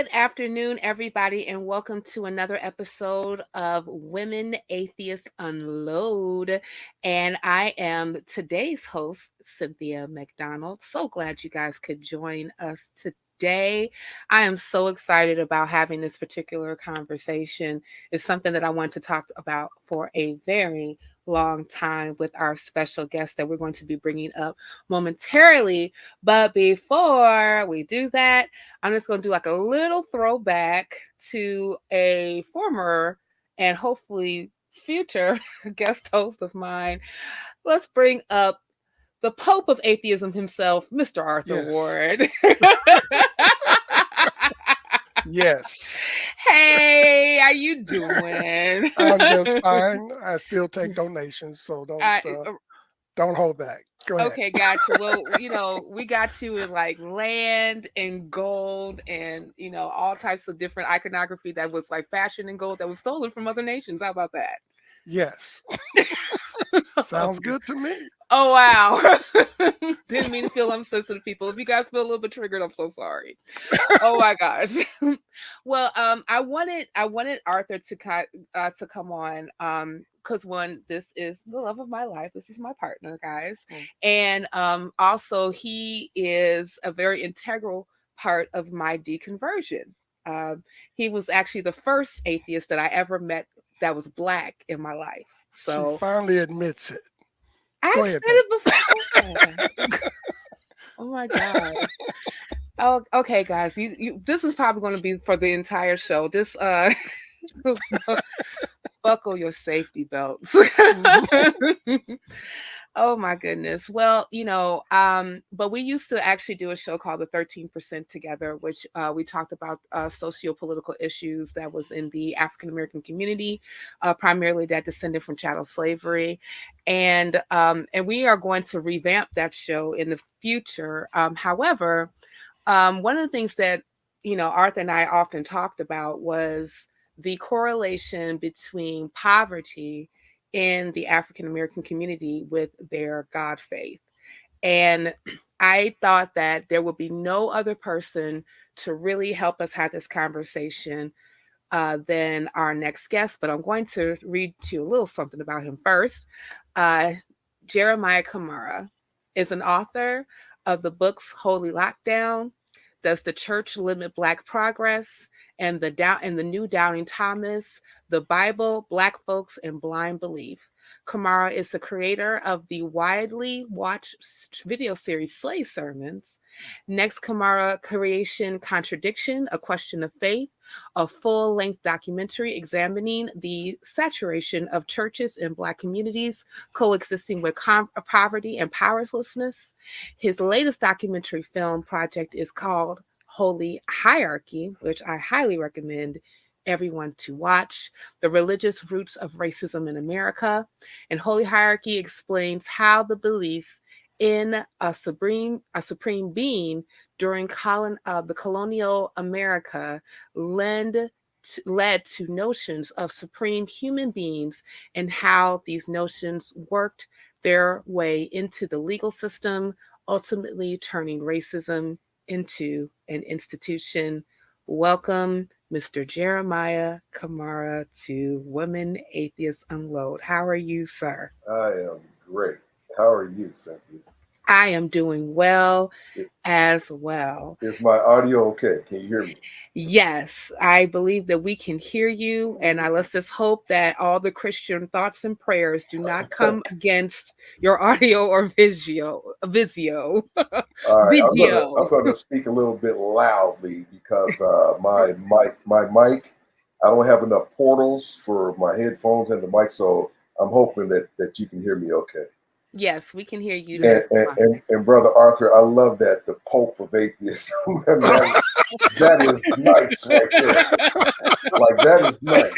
Good afternoon, everybody, and welcome to another episode of Women Atheists Unload. And I am today's host, Cynthia McDonald. So glad you guys could join us today. I am so excited about having this particular conversation. It's something that I want to talk about for a very long time with our special guest that we're going to be bringing up momentarily. But before we do that, I'm just going to do like a little throwback to a former and hopefully future guest host of mine. Let's bring up the Pope of Atheism himself, Mr. Arthur Yes. Ward. Yes. Hey, how you doing? I'm just fine. I still take donations, so I, don't hold back. Go ahead. Okay, gotcha. Well, we got you in like land and gold and, all types of different iconography that was like fashion and gold that was stolen from other nations. How about that? Yes. Sounds good to me. Oh, wow. Didn't mean to feel unsensitive, people. If you guys feel a little bit triggered, I'm so sorry. Oh my gosh. Well, I wanted Arthur to come on, because one, this is the love of my life. This is my partner, guys, and also he is a very integral part of my deconversion. He was actually the first atheist that I ever met that was Black in my life. So she finally admits it. I Go said ahead, it before. Oh my God. Oh, okay, guys. You this is probably going to be for the entire show. This buckle your safety belts. Oh my goodness. Well, but we used to actually do a show called the 13% together, which we talked about socio-political issues that was in the African American community, primarily that descended from chattel slavery, and we are going to revamp that show in the future. However, one of the things that Arthur and I often talked about was the correlation between poverty in the African American community with their God faith. And I thought that there would be no other person to really help us have this conversation than our next guest. But I'm going to read to you a little something about him first. Jeremiah Camara is an author of the books Holy Lockdown, Does the Church Limit Black Progress, and the new Doubting Thomas, The Bible, Black Folks, and Blind Belief. Camara is the creator of the widely watched video series Slave Sermons. Next, Camara creation Contradiction, A Question of Faith, a full-length documentary examining the saturation of churches in Black communities coexisting with poverty and powerlessness. His latest documentary film project is called Holy Hierarchy, which I highly recommend everyone to watch, The Religious Roots of Racism in America. And Holy Hierarchy explains how the beliefs in a supreme being during the colonial America led to notions of supreme human beings and how these notions worked their way into the legal system, ultimately turning racism into an institution. Welcome, Mr. Jeremiah Camara, to Women Atheists Unload. How are you, sir? I am great. How are you, Cynthia? I am doing well as well. Is my audio okay? Can you hear me? Yes, I believe that we can hear you, and let's just hope that all the Christian thoughts and prayers do not come against your audio or video. All right, I'm going to speak a little bit loudly because my mic, I don't have enough portals for my headphones and the mic, so I'm hoping that you can hear me okay. Yes, we can hear you. And Brother Arthur, I love that, the Pope of Atheism. that is nice right there. Like, that is nice.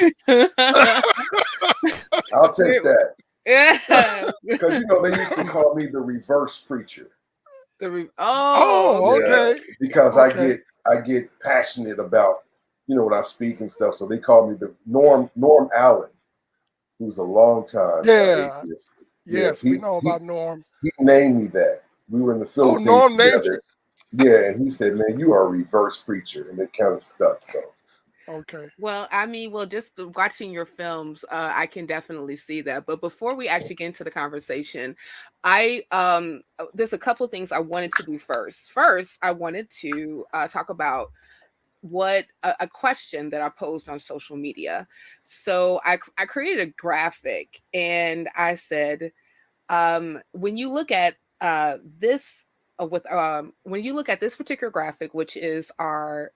I'll take that. Yeah. Because, they used to call me the reverse preacher. Okay. Yeah, because okay. I get passionate about, when I speak and stuff. So they call me the Norm Allen, who's a long time atheist. Yes, we know about Norm. He named me that. We were in the Philippines Norm together. Yeah, and he said, "Man, you are a reverse preacher," and it kind of stuck. So. Okay. Well, I mean, just watching your films, I can definitely see that. But before we actually get into the conversation, there's a couple of things I wanted to do first. First, I wanted to talk about what a question that I posed on social media. So I created a graphic, and I said, when you look at this when you look at this particular graphic, which is our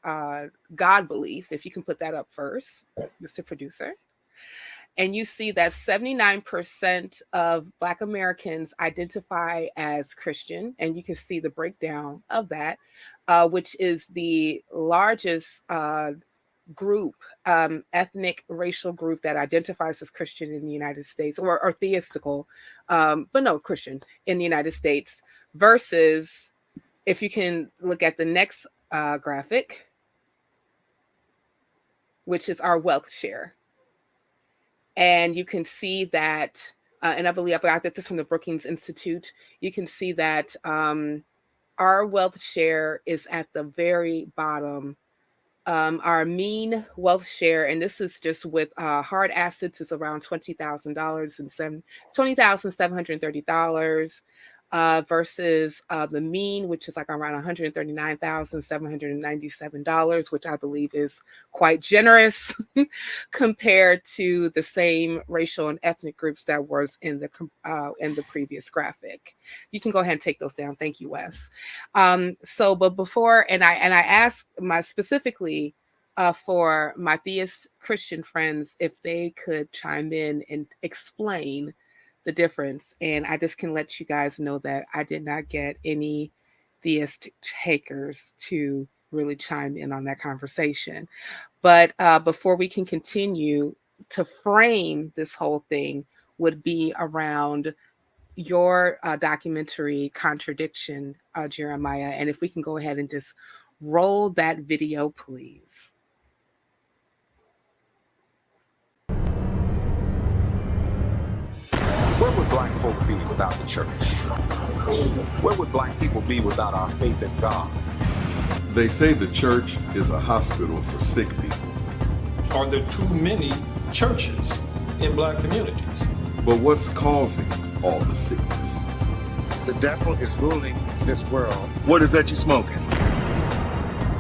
God belief, if you can put that up first, Mr. Producer, and you see that 79% of Black Americans identify as Christian, and you can see the breakdown of that, which is the largest group, ethnic racial group that identifies as Christian in the United States, or theistical, but no, Christian in the United States, versus, if you can look at the next graphic, which is our wealth share. And you can see that, and I believe I got this from the Brookings Institute, you can see that our wealth share is at the very bottom. Our mean wealth share, and this is just with hard assets, is around $20,000 and $20,730 versus the mean, which is like around $139,797, which I believe is quite generous compared to the same racial and ethnic groups that was in the previous graphic. You can go ahead and take those down. Thank you, Wes. But before, and I asked specifically for my theist Christian friends if they could chime in and explain the difference. And I just can let you guys know that I did not get any theist takers to really chime in on that conversation. But before we can continue, to frame this whole thing would be around your documentary Contradiction, Jeremiah. And if we can go ahead and just roll that video, please. Where would Black folk be without the church? Where would Black people be without our faith in God? They say the church is a hospital for sick people. Are there too many churches in Black communities? But what's causing all the sickness? The devil is ruling this world. What is that you smoking?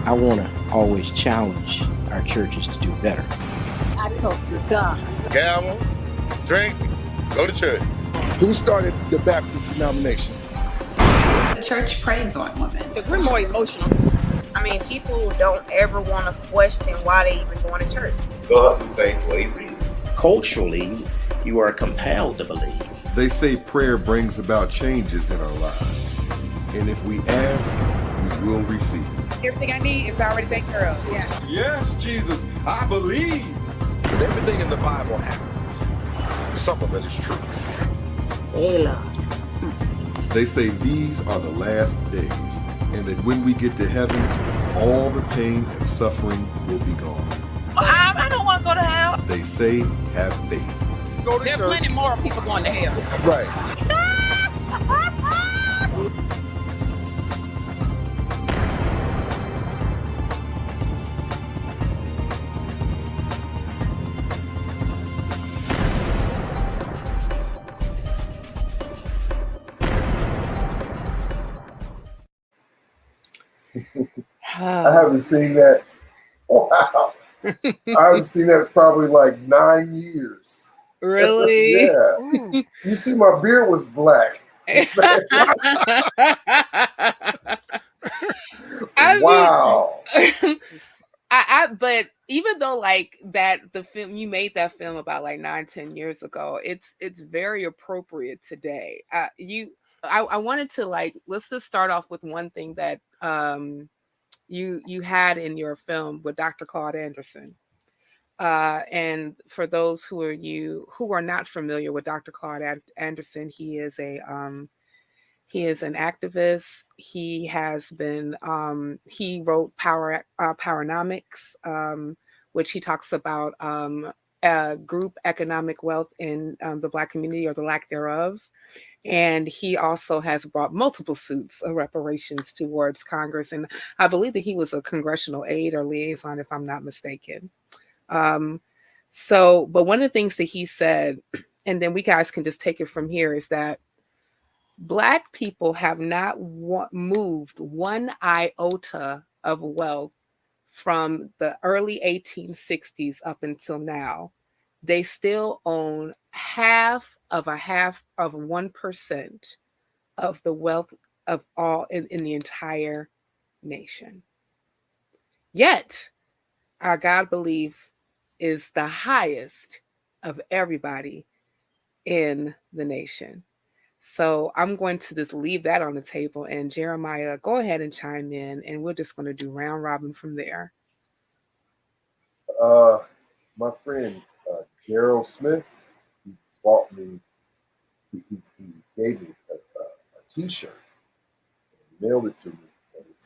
I want to always challenge our churches to do better. I talk to God. Gamble, drink, go to church. Who started the Baptist denomination? The church preys on women. Because we're more emotional. I mean, people don't ever want to question why they even going to church. God who thank for a reason. Culturally, you are compelled to believe. They say prayer brings about changes in our lives. And if we ask, we will receive. Everything I need is already taken care of. Yes. Yes, Jesus, I believe. That everything in the Bible happens. Some of it is true. Hey, Lord. They say these are the last days, and that when we get to heaven, all the pain and suffering will be gone. I don't want to go to hell. They say, have faith. Go to There are church. plenty more people going to hell. Right. I haven't seen that. Wow. I haven't seen that in probably like 9 years. Really? Yeah. You see, my beard was black. Wow. But even though like that, the film, you made that film about like 9-10 years ago, it's very appropriate today. I wanted to like, let's just start off with one thing that you had in your film with Dr. Claude Anderson. And for those who are not familiar with Dr. Claude Anderson, he is an activist. He has been he wrote Powernomics, which he talks about group economic wealth in the Black community, or the lack thereof. And he also has brought multiple suits of reparations towards Congress. And I believe that he was a congressional aide or liaison, if I'm not mistaken. But one of the things that he said, and then we guys can just take it from here, is that Black people have not moved one iota of wealth from the early 1860s up until now. They still own half of 1% of the wealth of all in the entire nation. Yet, our God belief is the highest of everybody in the nation. So I'm going to just leave that on the table. And Jeremiah, go ahead and chime in, and we're just going to do round robin from there. My friend Gerald Smith, he bought me. He gave me a T-shirt, and mailed it to me, and it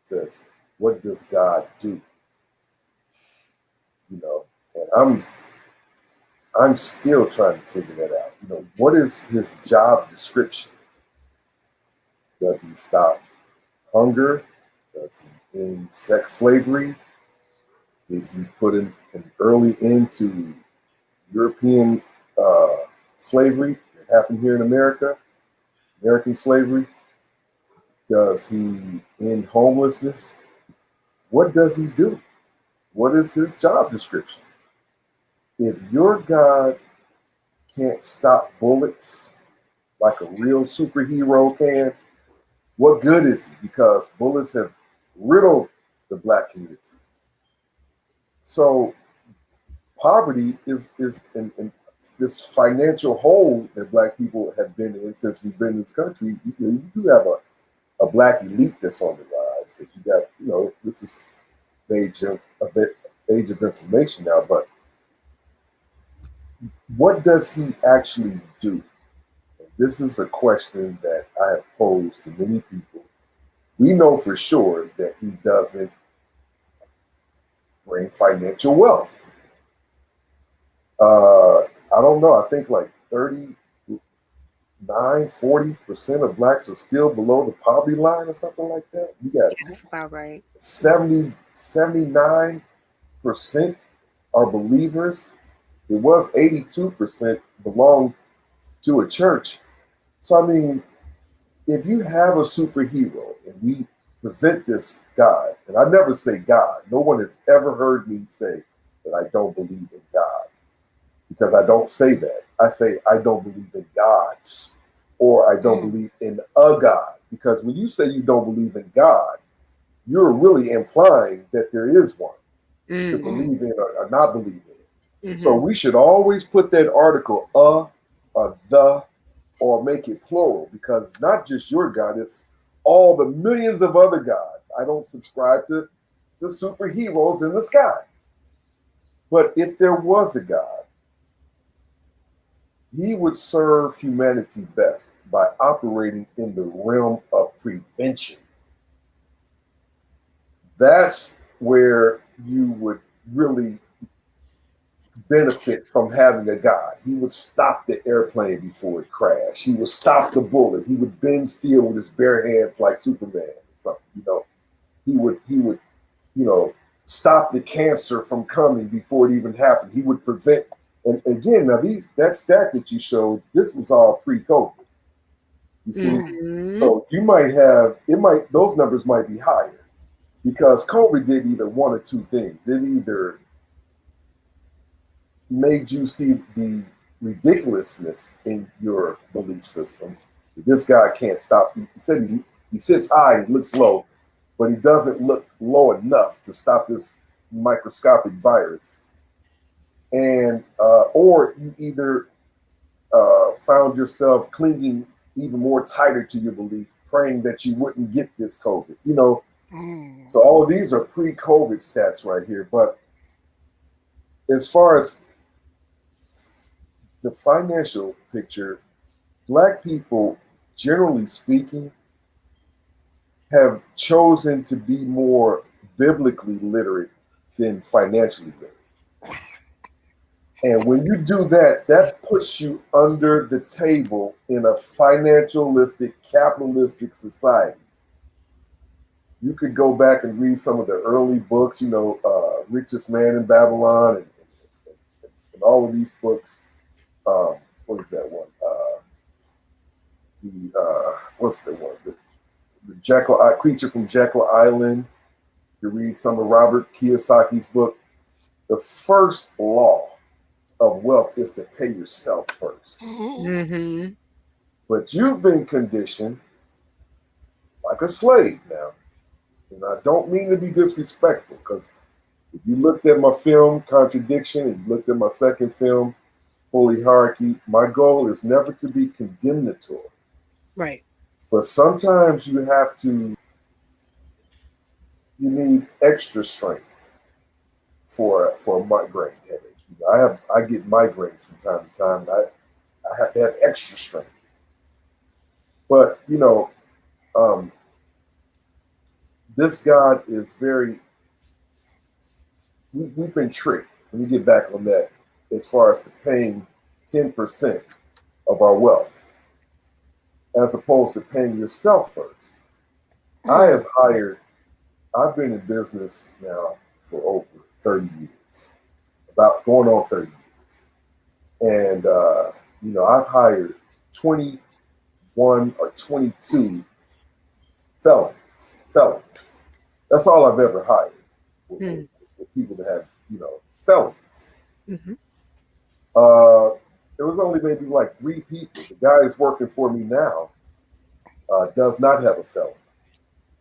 says, "What does God do?" You know, and I'm still trying to figure that out. You know, what is his job description? Does he stop hunger? Does he end sex slavery? Did he put an early end to European slavery that happened here in America, American slavery? Does he end homelessness? What does he do? What is his job description? If your God can't stop bullets like a real superhero can, what good is he? Because bullets have riddled the Black community. So poverty is in this financial hole that Black people have been in since we've been in this country. You do have a Black elite that's on the rise. That you got, this is the age of information now. But what does he actually do? This is a question that I have posed to many people. We know for sure that he doesn't bring financial wealth. I don't know. I think like 40% of Blacks are still below the poverty line or something like that. You got that's about right. 79% are believers. It was 82% belong to a church. So, I mean, if you have a superhero and we present this God, and I never say God, no one has ever heard me say that I don't believe in God, because I don't say that. I say I don't believe in gods, or I don't believe in a God, because when you say you don't believe in God, you're really implying that there is one to believe in or not believe in. So we should always put that article or the, or make it plural, because it's not just your God, it's all the millions of other gods. I don't subscribe to superheroes in the sky. But if there was a God, he would serve humanity best by operating in the realm of prevention. That's where you would really benefit from having a God. He would stop the airplane before it crashed. He would stop the bullet. He would bend steel with his bare hands like Superman or something. He would stop the cancer from coming before it even happened. He would prevent. And again, now that stat that you showed, this was all pre-COVID. You see, so you those numbers might be higher, because COVID did either one or two things. It either made you see the ridiculousness in your belief system. This guy can't stop. He said he sits high and looks low, but he doesn't look low enough to stop this microscopic virus. And or you either found yourself clinging even more tighter to your belief, praying that you wouldn't get this COVID. So all of these are pre-COVID stats right here. But as far as the financial picture, Black people, generally speaking, have chosen to be more biblically literate than financially literate. And when you do that, that puts you under the table in a financialistic, capitalistic society. You could go back and read some of the early books, Richest Man in Babylon and all of these books. What is that one? What's the one? The Creature from Jekyll Island. You read some of Robert Kiyosaki's book. The first law of wealth is to pay yourself first. Mm-hmm. But you've been conditioned like a slave now. And I don't mean to be disrespectful, because if you looked at my film, Contradiction, and you looked at my second film, Holy Hierarchy, my goal is never to be condemnatory. Right. But sometimes you need extra strength for a migraine headache. I get migraines from time to time. I have to have extra strength. But this God is very. We've been tricked. Let me get back on that. As far as to paying 10% of our wealth, as opposed to paying yourself first. I've been in business now for over 30 years, about going on 30 years. And, I've hired 21 or 22 felons. That's all I've ever hired. With people that have, felonies. Mm-hmm. There was only maybe like 3 people. The guy who's working for me now does not have a felony.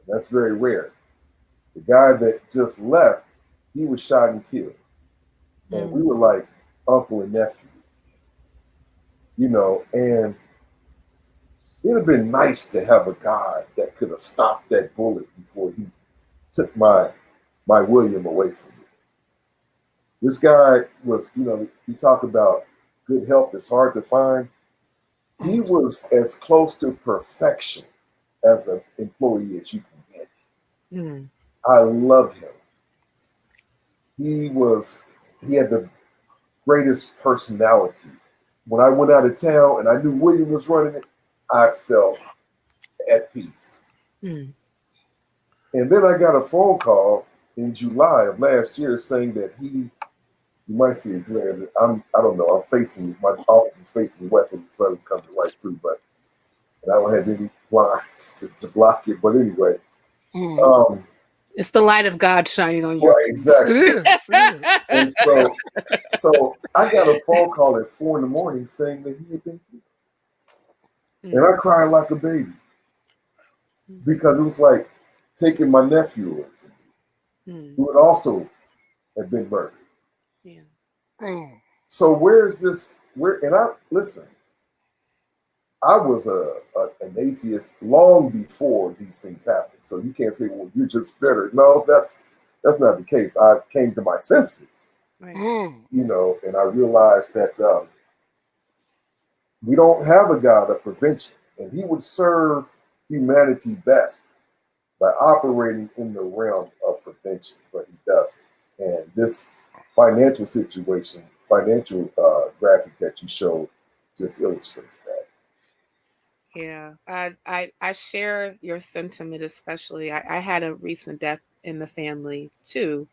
And that's very rare. The guy that just left, he was shot and killed. And we were like uncle and nephew. And it'd have been nice to have a guy that could have stopped that bullet before he took my William away from me. This guy was, you talk about good help is hard to find. He was as close to perfection as an employee as you can get. Mm. I loved him. He had the greatest personality. When I went out of town and I knew William was running it, I felt at peace. Mm. And then I got a phone call in July of last year saying that you might see a glare. I don't know. My office is facing west and the sun is coming right through, and I don't have any blinds to block it. But anyway. It's the light of God shining on you. Right, exactly. It is. And so I got a phone call at 4 a.m. saying that he had been killed. And I cried like a baby. Because it was like taking my nephew away from me, who would also have been murdered. Yeah. So where's this? Listen, I was an atheist long before these things happened. So you can't say, well, you're just better. No, that's not the case. I came to my senses, Right. And I realized that we don't have a God of prevention, and he would serve humanity best by operating in the realm of prevention, but he doesn't. And this financial situation, graphic that you showed just illustrates that. Yeah, I share your sentiment, especially. I had a recent death in the family too,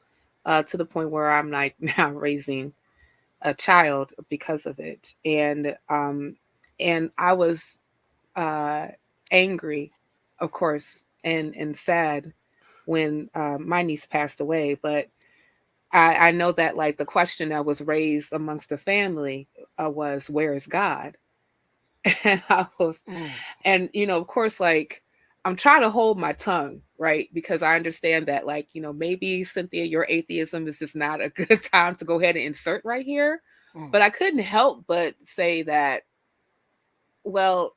to the point where I'm like now raising a child because of it, and I was angry, of course, and sad when my niece passed away. But I know that like the question that was raised amongst the family was, where is God? And of course, like I'm trying to hold my tongue, right? Because I understand that, like, maybe Cynthia, your atheism is just not a good time to go ahead and insert right here. But I couldn't help but say that, well,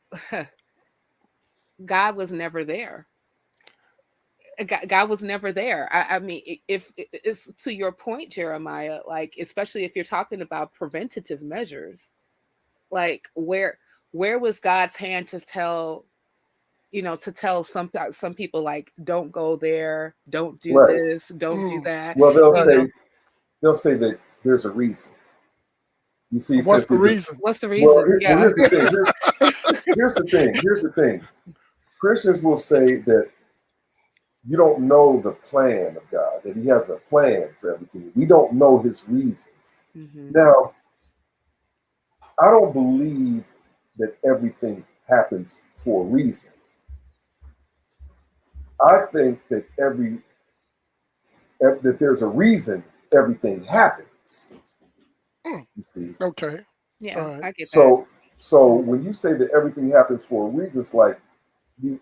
God was never there. God was never there. I mean, if it's to your point, Jeremiah, like, especially if you're talking about preventative measures, like where was God's hand to tell some people, like, don't go there, don't do this, don't do that. Well, they'll say that there's a reason. You see, what's the reason? What's the reason? Well, here's the thing. Here's the thing. Christians will say that you don't know the plan of God, that he has a plan for everything. We don't know his reasons. Mm-hmm. Now, I don't believe that everything happens for a reason. I think that that there's a reason everything happens. You see? Okay. Yeah, All right. I get that. So when you say that everything happens for a reason, it's like you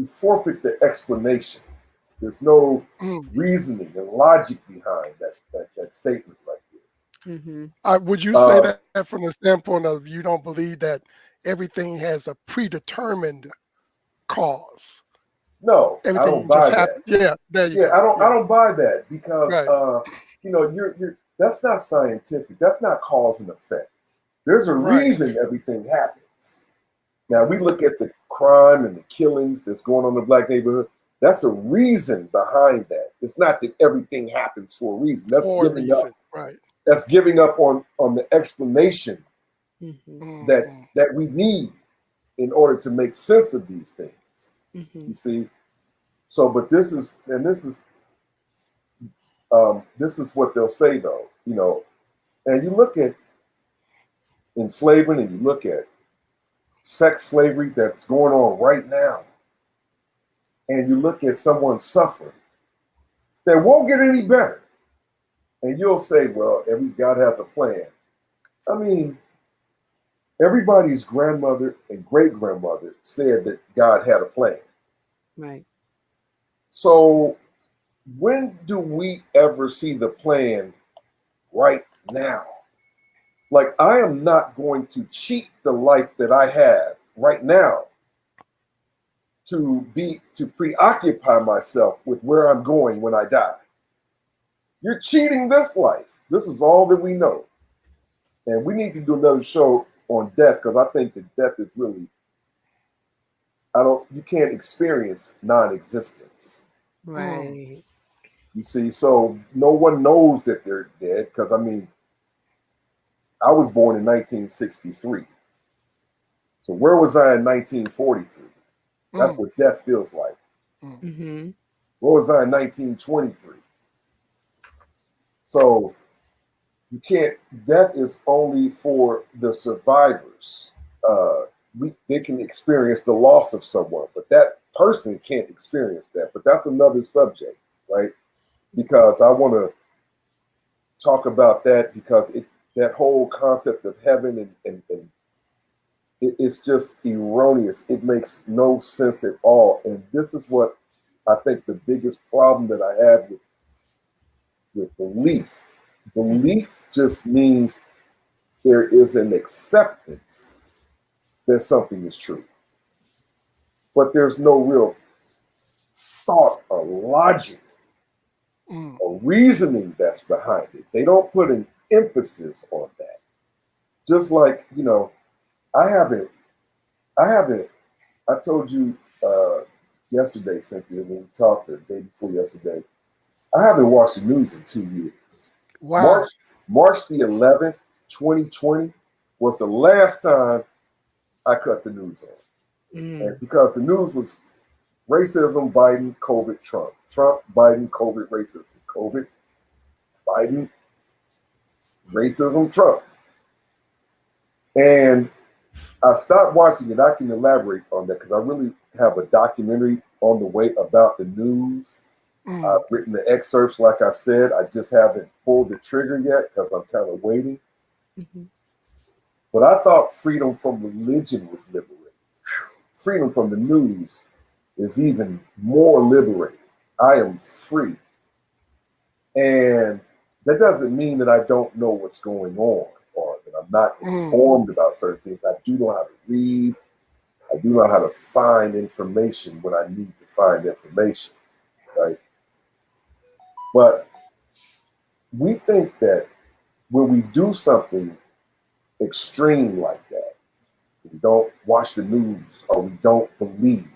forfeit the explanation. There's no reasoning and logic behind that statement right there. Mm-hmm. Would you say that from the standpoint of you don't believe that everything has a predetermined cause? No, everything I don't buy that. Yeah, there you go. I don't buy that because right. You're that's not scientific. That's not cause and effect. There's a reason everything happens. Now we look at the crime and the killings that's going on in the black neighborhood. That's a reason behind that. It's not that everything happens for a reason. That's giving up. Right. That's giving up on the explanation that we need in order to make sense of these things. You see. So, but this is what they'll say though, and you look at enslavement and you look at sex slavery that's going on right now, and you look at someone suffering that won't get any better, and you'll say, well, every God has a plan. I mean, everybody's grandmother and great grandmother said that God had a plan. Right. So when do we ever see the plan right now? Like, I am not going to cheat the life that I have right now to preoccupy myself with where I'm going when I die. You're cheating this life. This is all that we know. And we need to do another show on death, because I think that death is really, you can't experience non-existence. Right. You see, so no one knows that they're dead, because I mean, I was born in 1963. So where was I in 1943? That's what death feels like. Mm-hmm. Where was I in 1923? So you can't, death is only for the survivors. They can experience the loss of someone, but that person can't experience that. But that's another subject, right? Because I want to talk about that, because that whole concept of heaven and it's just erroneous. It makes no sense at all. And this is what I think the biggest problem that I have with belief. Belief just means there is an acceptance that something is true. But there's no real thought or logic or reasoning that's behind it. They don't put an emphasis on that. Just like, I told you yesterday, Cynthia, when we talked the day before yesterday, I haven't watched the news in 2 years. Wow. March the 11th, 2020 was the last time I cut the news on. And because the news was racism, Biden, COVID, Trump. Trump, Biden, COVID, racism. COVID, Biden, racism, Trump. And I stopped watching it. I can elaborate on that because I really have a documentary on the way about the news. I've written the excerpts, like I said. I just haven't pulled the trigger yet because I'm kind of waiting. But I thought freedom from religion was liberating. Freedom from the news is even more liberating. I am free. And that doesn't mean that I don't know what's going on or that I'm not informed about certain things. I do know how to read. I do know how to find information when I need to find information, right? But we think that when we do something extreme like that, we don't watch the news or we don't believe,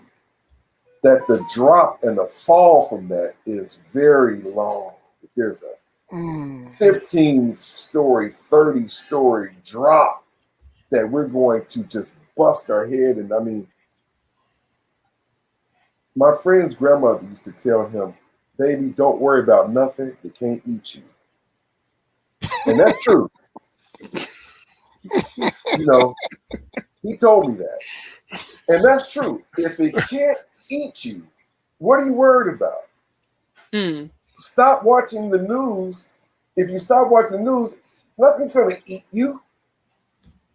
that the drop and the fall from that is very long. There's 15-story, 30-story drop that we're going to just bust our head. And I mean, my friend's grandmother used to tell him, baby, don't worry about nothing. It can't eat you. And that's true. You know, he told me that. And that's true. If it can't eat you, what are you worried about? Stop watching the news. If you stop watching the news, nothing's going to eat you.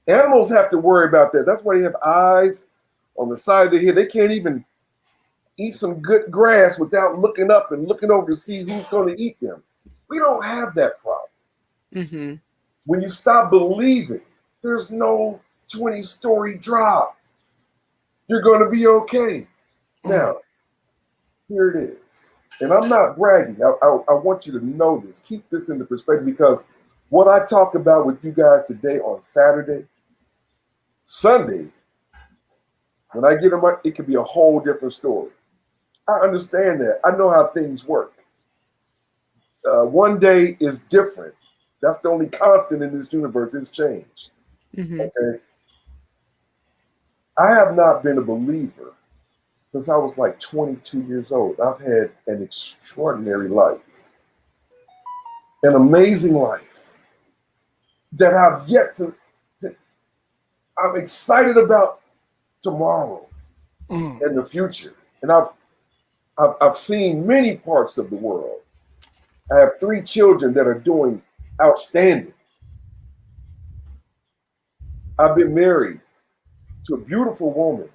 Animals have to worry about that. That's why they have eyes on the side of their head. They can't even eat some good grass without looking up and looking over to see who's going to eat them. We don't have that problem. When you stop believing, there's no 20-story drop. You're going to be okay. Now, here it is. And I'm not bragging. I want you to know this. Keep this into perspective, because what I talk about with you guys today on Saturday, Sunday, when I get them, it could be a whole different story. I understand that. I know how things work. One day is different. That's the only constant in this universe is change. Okay. I have not been a believer since I was like 22 years old. I've had an extraordinary life, an amazing life that I've yet to I'm excited about tomorrow and the future. And I've seen many parts of the world. I have 3 children that are doing outstanding. I've been married to a beautiful woman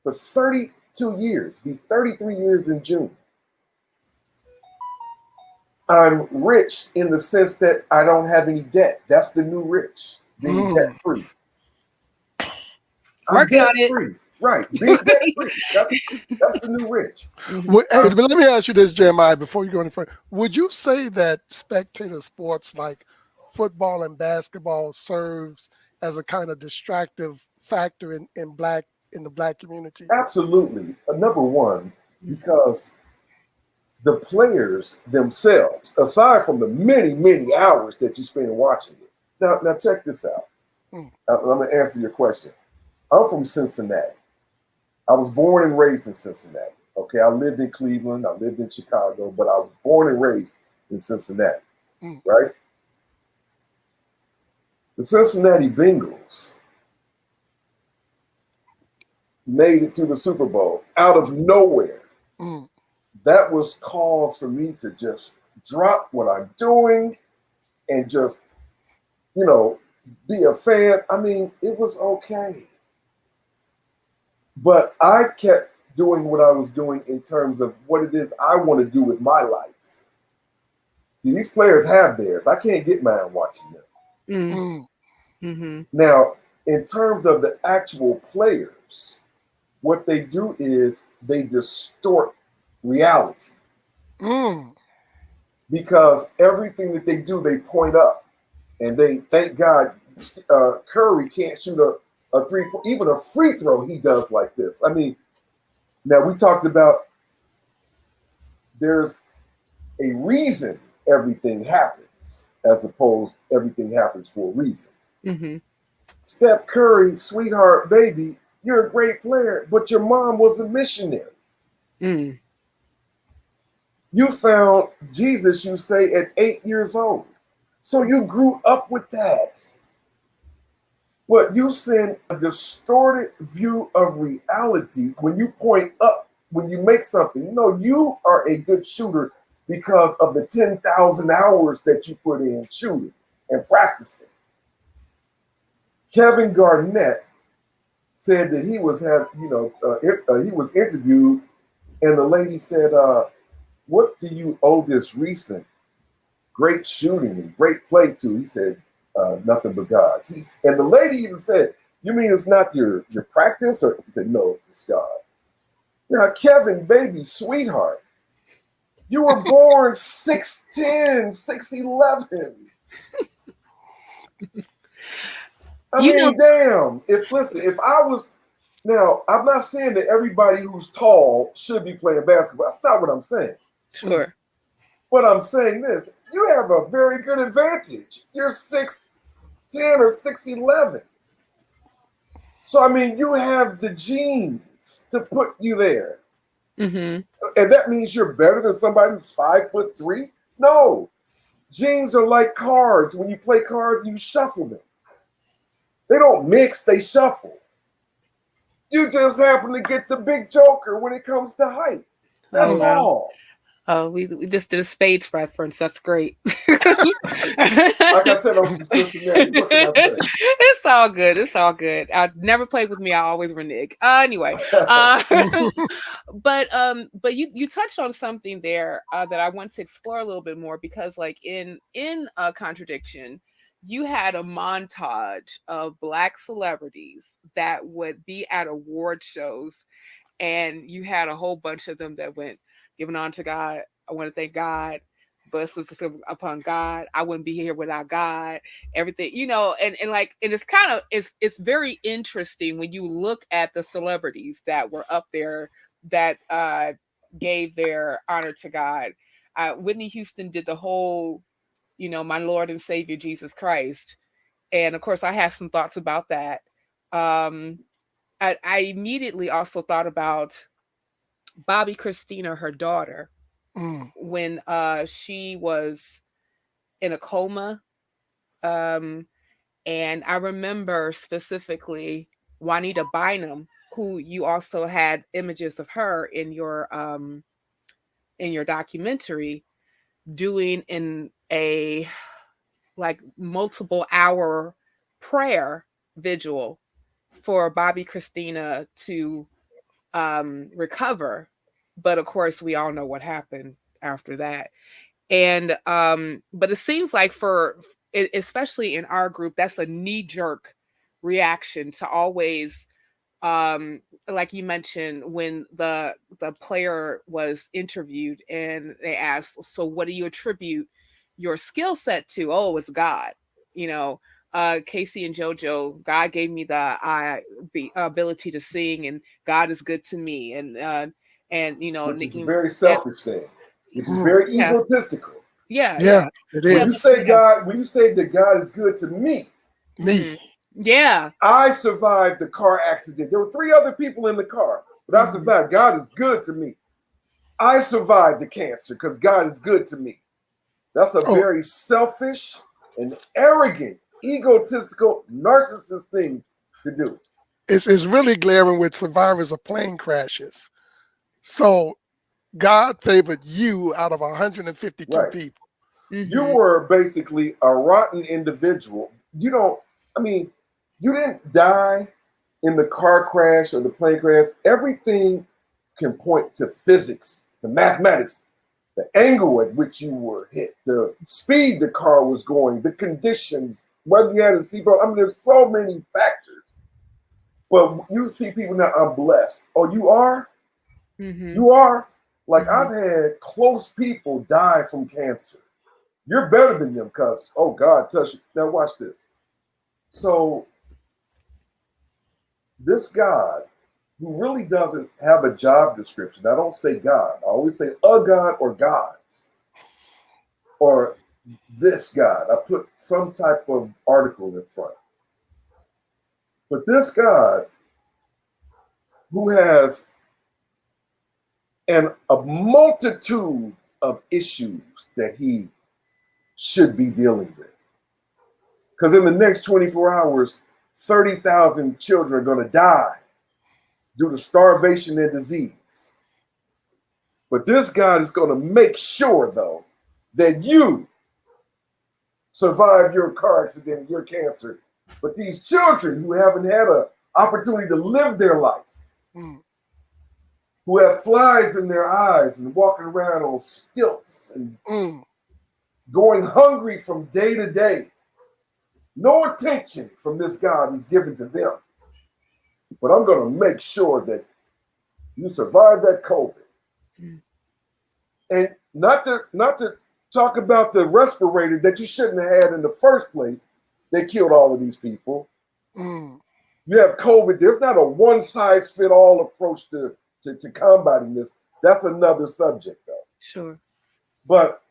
for 32 years, be 33 years in June. I'm rich in the sense that I don't have any debt. That's the new rich, being debt free. Working on it. Free. Right. Being debt free. That's the new rich. Hey, but let me ask you this, Jeremiah, before you go any further. Would you say that spectator sports like football and basketball serves as a kind of distractive factor in the black community? Absolutely. Number one, because the players themselves, aside from the many, many hours that you spend watching it. Now check this out. I'm going to answer your question. I'm from Cincinnati. I was born and raised in Cincinnati. Okay, I lived in Cleveland, I lived in Chicago, but I was born and raised in Cincinnati, right? The Cincinnati Bengals made it to the Super Bowl out of nowhere. That was cause for me to just drop what I'm doing and just, be a fan. I mean, it was okay. But I kept doing what I was doing in terms of what it is I want to do with my life. See, these players have theirs. I can't get mine watching them. Now, in terms of the actual players, what they do is they distort reality. Because everything that they do, they point up. And they, thank God, Curry can't shoot a three, even a free throw he does like this. I mean, now we talked about there's a reason everything happens, as opposed everything happens for a reason. Steph Curry, sweetheart, baby, you're a great player, but your mom was a missionary. You found Jesus, you say, at 8 years old. So you grew up with that. But you send a distorted view of reality when you point up, when you make something. No, you are a good shooter because of the 10,000 hours that you put in shooting and practicing. Kevin Garnett said that he was he was interviewed, and the lady said, "What do you owe this recent great shooting and great play to?" He said, "Nothing but God." And the lady even said, "You mean it's not your practice?" Or he said, "No, it's just God." Now, Kevin, baby, sweetheart, you were born 6'10", 6'11". I mean, damn. If I was, now, I'm not saying that everybody who's tall should be playing basketball. That's not what I'm saying. Sure. But I'm saying this, you have a very good advantage. You're 6'10" or 6'11". So, I mean, you have the genes to put you there. And that means you're better than somebody who's 5'3"? No. Genes are like cards. When you play cards, you shuffle them. They don't mix, they shuffle. You just happen to get the big joker when it comes to height. That's all. Oh, we just did a spades reference. That's great. Like I said, I'm Cincinnati. What can I say? It's all good. It's all good. Never played with me. I always renege. Anyway, but you touched on something there that I want to explore a little bit more, because like in Contradiction, you had a montage of Black celebrities that would be at award shows, and you had a whole bunch of them that went, "Giving on to God. I want to thank God. Blessings upon God. I wouldn't be here without God." Everything, and it's kind of it's very interesting when you look at the celebrities that were up there that gave their honor to God. Whitney Houston did the whole, my Lord and Savior Jesus Christ, and of course I have some thoughts about that. I immediately also thought about Bobby Christina, her daughter, when she was in a coma. And I remember specifically Juanita Bynum, who you also had images of her in your documentary, doing in a like multiple hour prayer vigil for Bobby Christina to recover. But of course, we all know what happened after that. And but it seems like especially in our group, that's a knee-jerk reaction to always, like you mentioned, when the player was interviewed and they asked, "So what do you attribute your skill set to?" "Oh, it's God." Casey and JoJo, God gave me the ability to sing, and God is good to me, and which is a very selfish thing, which is very egotistical. Yeah, it is. When you say that God is good to me, I survived the car accident. There were 3 other people in the car, but I survived. God is good to me. I survived the cancer because God is good to me. That's a very selfish and arrogant, egotistical, narcissist thing to do. It's really glaring with survivors of plane crashes. So God favored you out of 152 people. You were basically a rotten individual. You didn't die in the car crash or the plane crash. Everything can point to physics, the mathematics, the angle at which you were hit, the speed the car was going, the conditions, whether you had a seatbelt. There's so many factors. But you see people now, I'm blessed. Oh, you are? You are? Like, I've had close people die from cancer. You're better than them because, oh, God touched you. Now watch this. So this God, who really doesn't have a job description, I don't say God. I always say a God or gods. Or this God. I put some type of article in front. But this God, who has a multitude of issues that he should be dealing with. Because in the next 24 hours, 30,000 children are going to die due to starvation and disease. But this God is going to make sure, though, that you survive your car accident, your cancer. But these children who haven't had an opportunity to live their life, who have flies in their eyes and walking around on stilts and going hungry from day to day. No attention from this God is given to them. But I'm going to make sure that you survive that COVID. And not to talk about the respirator that you shouldn't have had in the first place. They killed all of these people. You have COVID. There's not a one-size-fit-all approach to combating this. That's another subject, though. Sure. But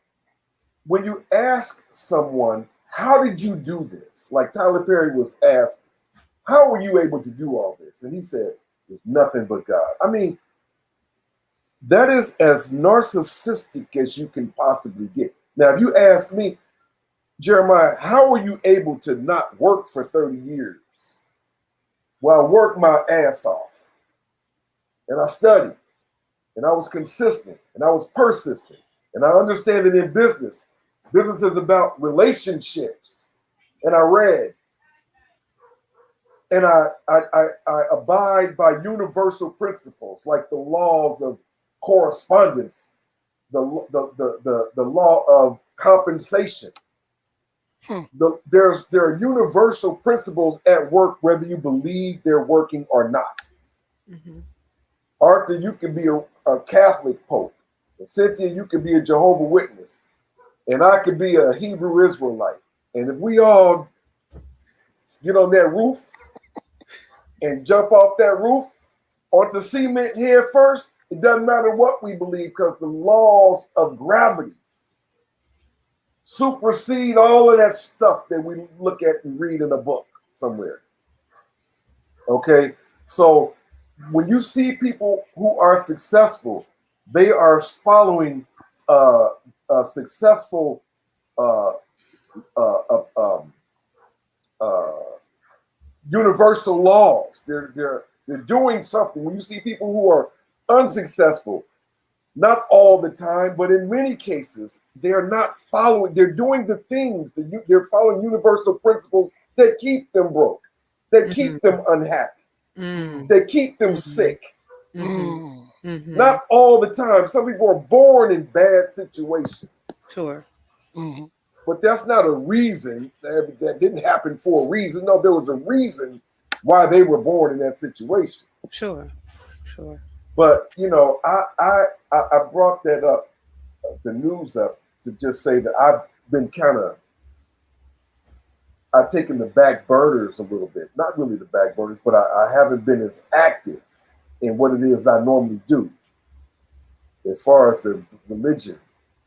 when you ask someone, how did you do this? Like Tyler Perry was asked, how were you able to do all this? And he said, it's nothing but God. I mean, that is as narcissistic as you can possibly get. Now, if you ask me, Jeremiah, how were you able to not work for 30 years? Well, I worked my ass off. And I studied. And I was consistent. And I was persistent. And I understand that in business is about relationships. And I read. And I abide by universal principles like the laws of correspondence, the law of compensation. There are universal principles at work, whether you believe they're working or not. Mm-hmm. Arthur, you can be a Catholic Pope. And Cynthia, you can be a Jehovah's Witness. And I could be a Hebrew Israelite. And if we all get on that roof and jump off that roof onto cement head first, it doesn't matter what we believe, because the laws of gravity supersede all of that stuff that we look at and read in a book somewhere. Okay, so when you see people who are successful, they are following successful universal laws. They're doing something. When you see people who are unsuccessful, not all the time, but in many cases, they're not following. They're doing the things that they're following universal principles that keep them broke, that keep them unhappy, that keep them sick. Not all the time. Some people are born in bad situations. Sure. But that's not a reason. That didn't happen for a reason. No, there was a reason why they were born in that situation. Sure. But you know, I brought that up, the news up, to just say that I've been I've taken the back burners a little bit. Not really the back burners, but I haven't been as active in what it is that I normally do as far as the religion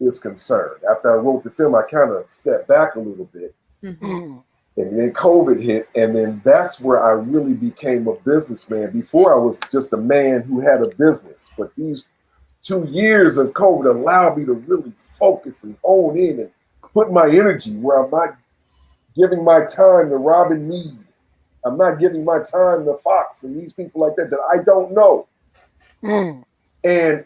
is concerned. After I wrote the film, I kind of stepped back a little bit. And then COVID hit, and then that's where I really became a businessman. Before, I was just a man who had a business, but these 2 years of COVID allowed me to really focus and hone in and put my energy where I'm not giving my time to Robin Meade. I'm not giving my time to Fox and these people like that I don't know. And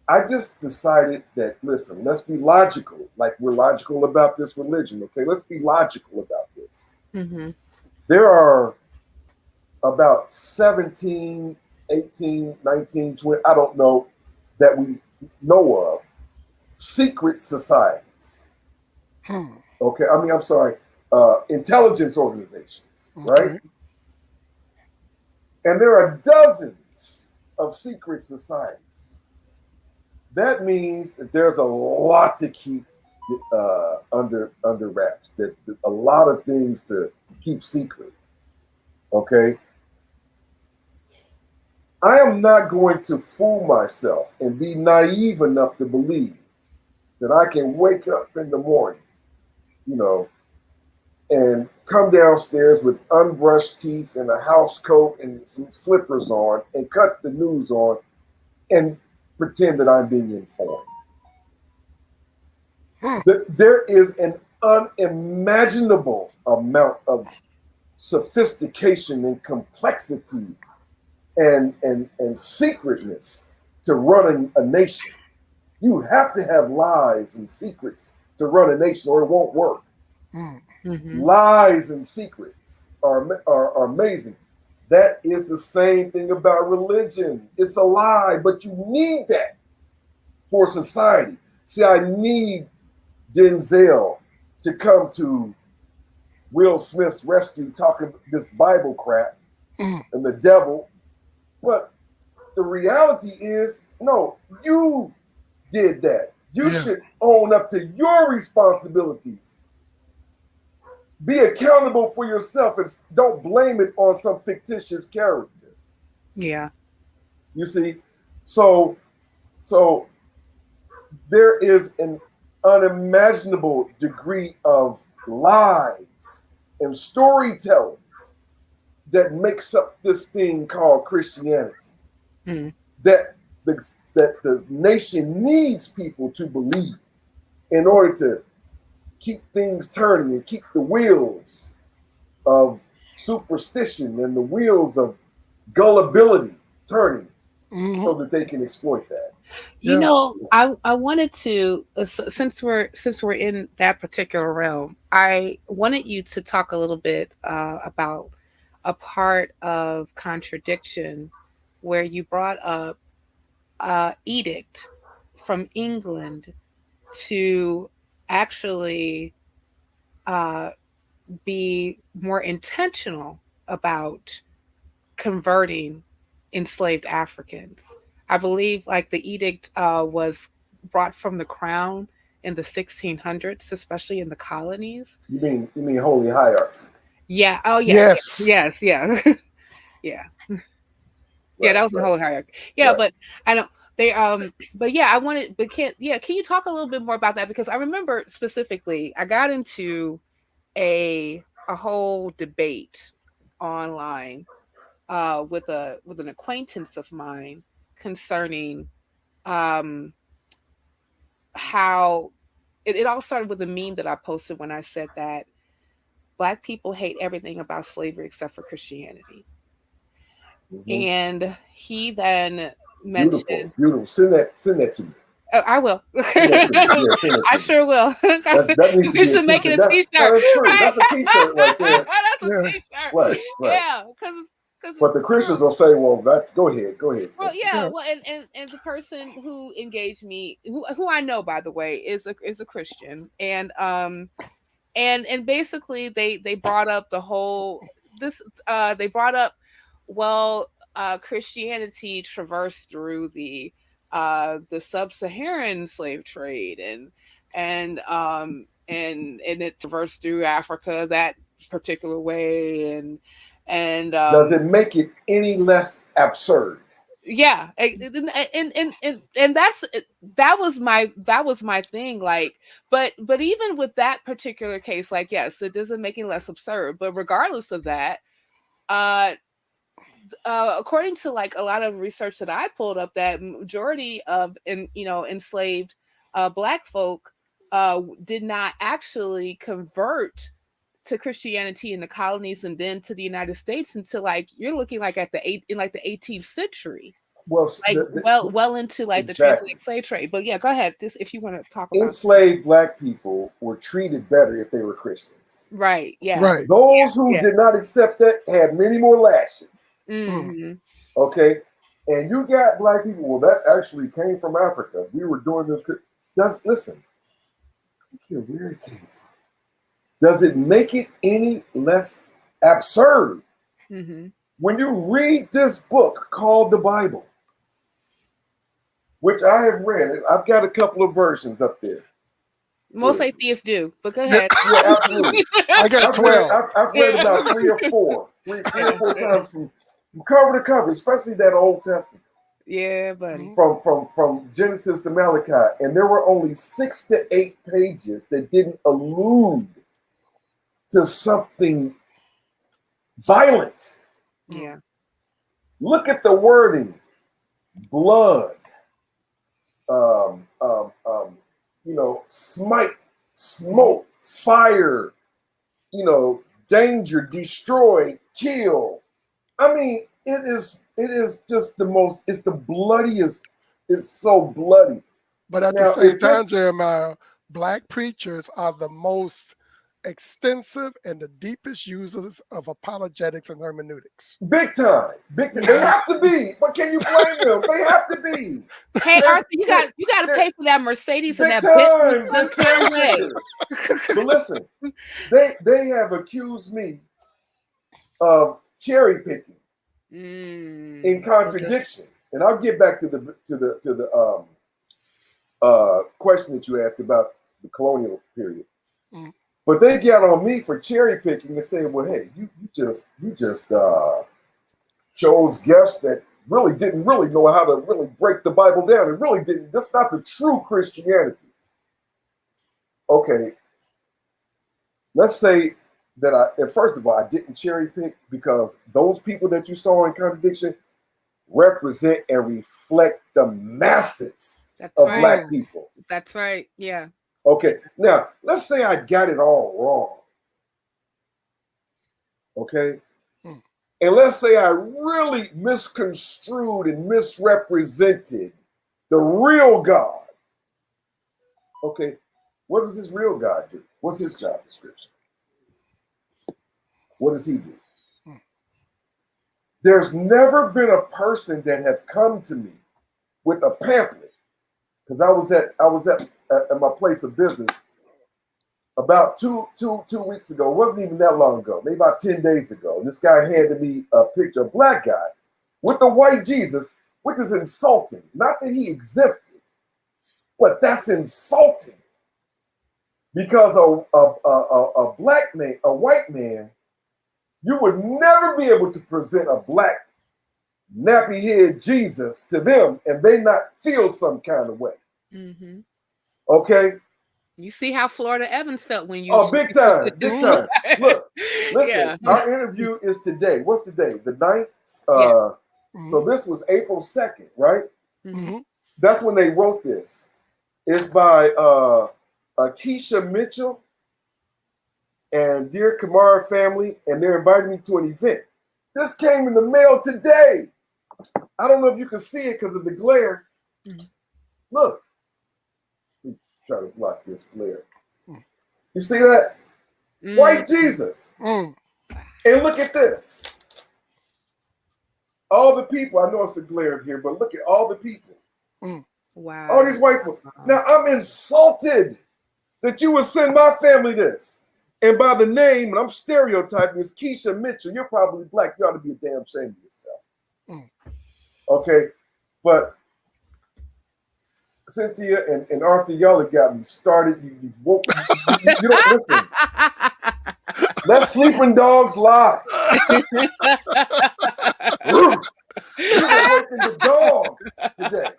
I just decided that, listen, let's be logical, like we're logical about this religion, okay? Let's be logical about this. There are about 17, 18, 19, 20, I don't know, that we know of, secret societies. Okay, I'm sorry, intelligence organizations, right? And there are dozens of secret societies. That means that there's a lot to keep under wraps. There's a lot of things to keep secret. Okay. I am not going to fool myself and be naive enough to believe that I can wake up in the morning, you know, and come downstairs with unbrushed teeth and a house coat and some slippers on and cut the news on and pretend that I'm being informed. There is an unimaginable amount of sophistication and complexity and secretness to run a nation. You have to have lies and secrets to run a nation, or it won't work. Lies and secrets are amazing. That is the same thing about religion. It's a lie, but you need that for society. See, I need Denzel to come to Will Smith's rescue talking this Bible crap and the devil. But the reality is, no, you did that. You should own up to your responsibilities. Be accountable for yourself and don't blame it on some fictitious character. Yeah. You see, so there is an unimaginable degree of lies and storytelling that makes up this thing called Christianity. That the nation needs people to believe in order to keep things turning and keep the wheels of superstition and the wheels of gullibility turning so that they can exploit that. You know, I wanted to since we're in that particular realm, I wanted you to talk a little bit about a part of contradiction where you brought up edict from England to actually be more intentional about converting enslaved Africans. I believe like the edict was brought from the crown in the 1600s, especially in the colonies. You mean holy hierarchy? Yeah. Oh, yeah. Yes. Yes. Yeah. Yeah. Yeah, that was the holy hierarchy. Yeah, but I don't. They But yeah, I wanted. But can you talk a little bit more about that? Because I remember specifically, I got into a whole debate online with an acquaintance of mine concerning how it all started with a meme that I posted when I said that Black people hate everything about slavery except for Christianity. And he then mentioned, beautiful. Send that to me. Oh, I will. I sure will. We should make it a T-shirt. That's true. That's a T-shirt right there. That's a T-shirt. Right. Yeah, because. But the Christians will say, "Well, go ahead." Well, yeah. Well, and the person who engaged me, who I know, by the way, is a Christian, and basically they brought up the whole they brought up, well, Christianity traversed through the sub-Saharan slave trade, and it traversed through Africa that particular way, and does it make it any less absurd? Yeah, and that was my thing. Like, but even with that particular case, like, yes, it doesn't make it less absurd. But regardless of that, according to like a lot of research that I pulled up, that majority of enslaved Black folk did not actually convert to Christianity in the colonies and then to the United States until like you're looking like in the 18th century. Well, like well into like the transatlantic slave trade. But yeah, go ahead. This, if you want to talk about enslaved Black people were treated better if they were Christians. Right. Yeah. Right. Those who did not accept that had many more lashes. Mm-hmm. Okay. And you got Black people. Well, that actually came from Africa. We were doing this. Listen. I don't care where it came from. Does it make it any less absurd when you read this book called the Bible, which I have read? I've got a couple of versions up there. Most atheists do, but go ahead. Yeah, absolutely. I got 12. I've read about three or four times from cover to cover, especially that Old Testament. Yeah, buddy. From Genesis to Malachi, and there were only 6 to 8 pages that didn't allude to something violent. Yeah. Look at the wording: blood, smite, smoke, fire, danger, destroy, kill. I mean, it is just the most. It's the bloodiest. It's so bloody. But at the same time, Jeremiah, Black preachers are the most extensive and the deepest users of apologetics and hermeneutics. Big time. They have to be. But can you blame them? They have to be. Hey, Arthur, you got to pay for that Mercedes and that bitch. But listen, they have accused me of cherry picking in contradiction. Okay. And I'll get back to the question that you asked about the colonial period. But they got on me for cherry picking and saying, "Well, hey, you just chose guests that really didn't really know how to really break the Bible down. It really didn't. That's not the true Christianity." okay, let's say that first of all, I didn't cherry pick because those people that you saw in contradiction represent and reflect the masses of Black people. That's right. Yeah. Okay. Now, let's say I got it all wrong. Okay. And let's say I really misconstrued and misrepresented the real God. Okay. What does this real God do? What's his job description? What does he do? There's never been a person that has come to me with a pamphlet, because I was at my place of business about two weeks ago. It wasn't even that long ago, maybe about 10 days ago. And this guy handed me a picture of a Black guy with the white Jesus, which is insulting. Not that he existed, but that's insulting. Because a Black man, a white man, you would never be able to present a Black nappy-head Jesus to them and they not feel some kind of way. Mm-hmm. Okay? You see how Florida Evans felt when you... Oh, big time, big time. Look, listen, our interview is today. What's today? The 9th? So this was April 2nd, right? Mm-hmm. That's when they wrote this. It's by Keisha Mitchell and Dear Camara family, and they're inviting me to an event. This came in the mail today. I don't know if you can see it because of the glare. Look. Let me try to block this glare. You see that? White Jesus. And look at this. All the people, I know it's a glare here, but look at all the people. Wow. All these white folks. Now, I'm insulted that you would send my family this. And by the name, and I'm stereotyping, it's Keisha Mitchell. You're probably Black. You ought to be a damn shame of yourself. Okay? But Cynthia and Arthur, y'all have got me started. You don't listen. Let sleeping dogs lie. You're waking the dog today.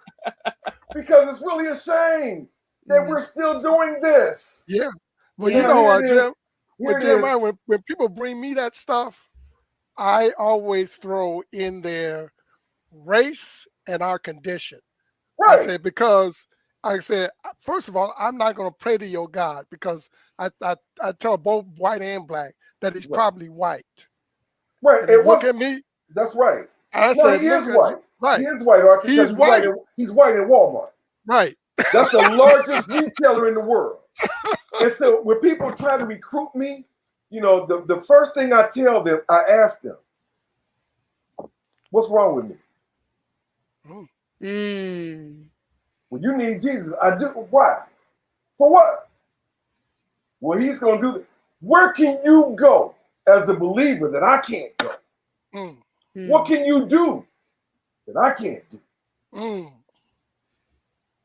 Because it's really a shame that we're still doing this. Yeah. Well, you know, Jeremiah, when people bring me that stuff, I always throw in there race and our condition. Right. I said, because I said, first of all, I'm not going to pray to your God because I tell both white and Black that he's probably white. Right. And look at me. That's right. I said, he is white. Right. He is white, Arthur. He's white. He's white in Walmart. Right. That's the largest retailer in the world. And so when people try to recruit me, you know, the first thing I tell them, I ask them, what's wrong with me? Well, you need Jesus. I do. Why? For what? Well, he's going to do that. Where can you go as a believer that I can't go? What can you do that I can't do?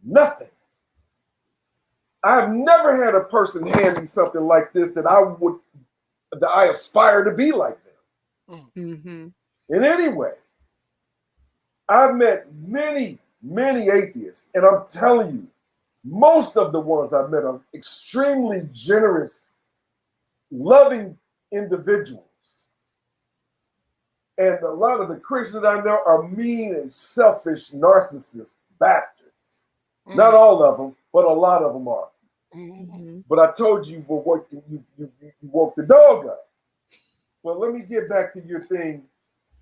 Nothing. I've never had a person hand me something like this that I aspire to be like them. In any way. I've met many atheists, and I'm telling you, most of the ones I've met are extremely generous, loving individuals. And a lot of the Christians I know are mean and selfish, narcissist bastards. Not all of them, but a lot of them are. But I told you, you woke the dog up. But let me get back to your thing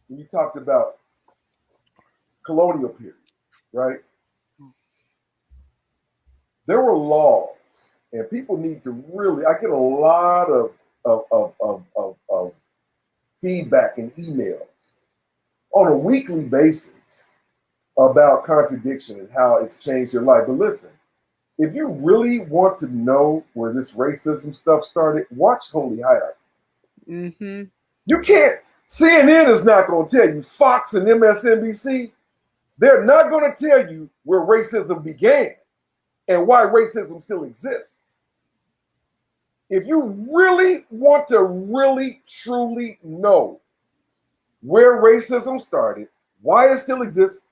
when you talked about colonial period, right? There were laws, and people need to really. I get a lot of feedback and emails on a weekly basis about contradiction and how it's changed your life. But listen, if you really want to know where this racism stuff started, watch Holy Hierarchy. You can't. CNN is not going to tell you. Fox and MSNBC, they're not going to tell you where racism began and why racism still exists. If you really want to really, truly know where racism started, why it still exists,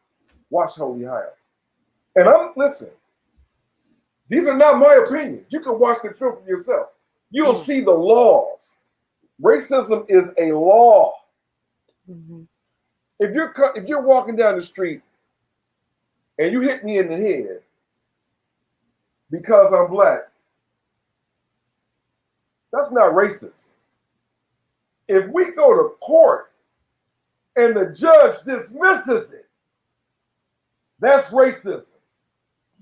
watch Holy Hierarchy. And listen, These are not my opinions. You can watch the film for yourself. You'll see the laws. Racism is a law. Mm-hmm. If you're walking down the street and you hit me in the head because I'm black, that's not racist. If we go to court and the judge dismisses it, that's racism.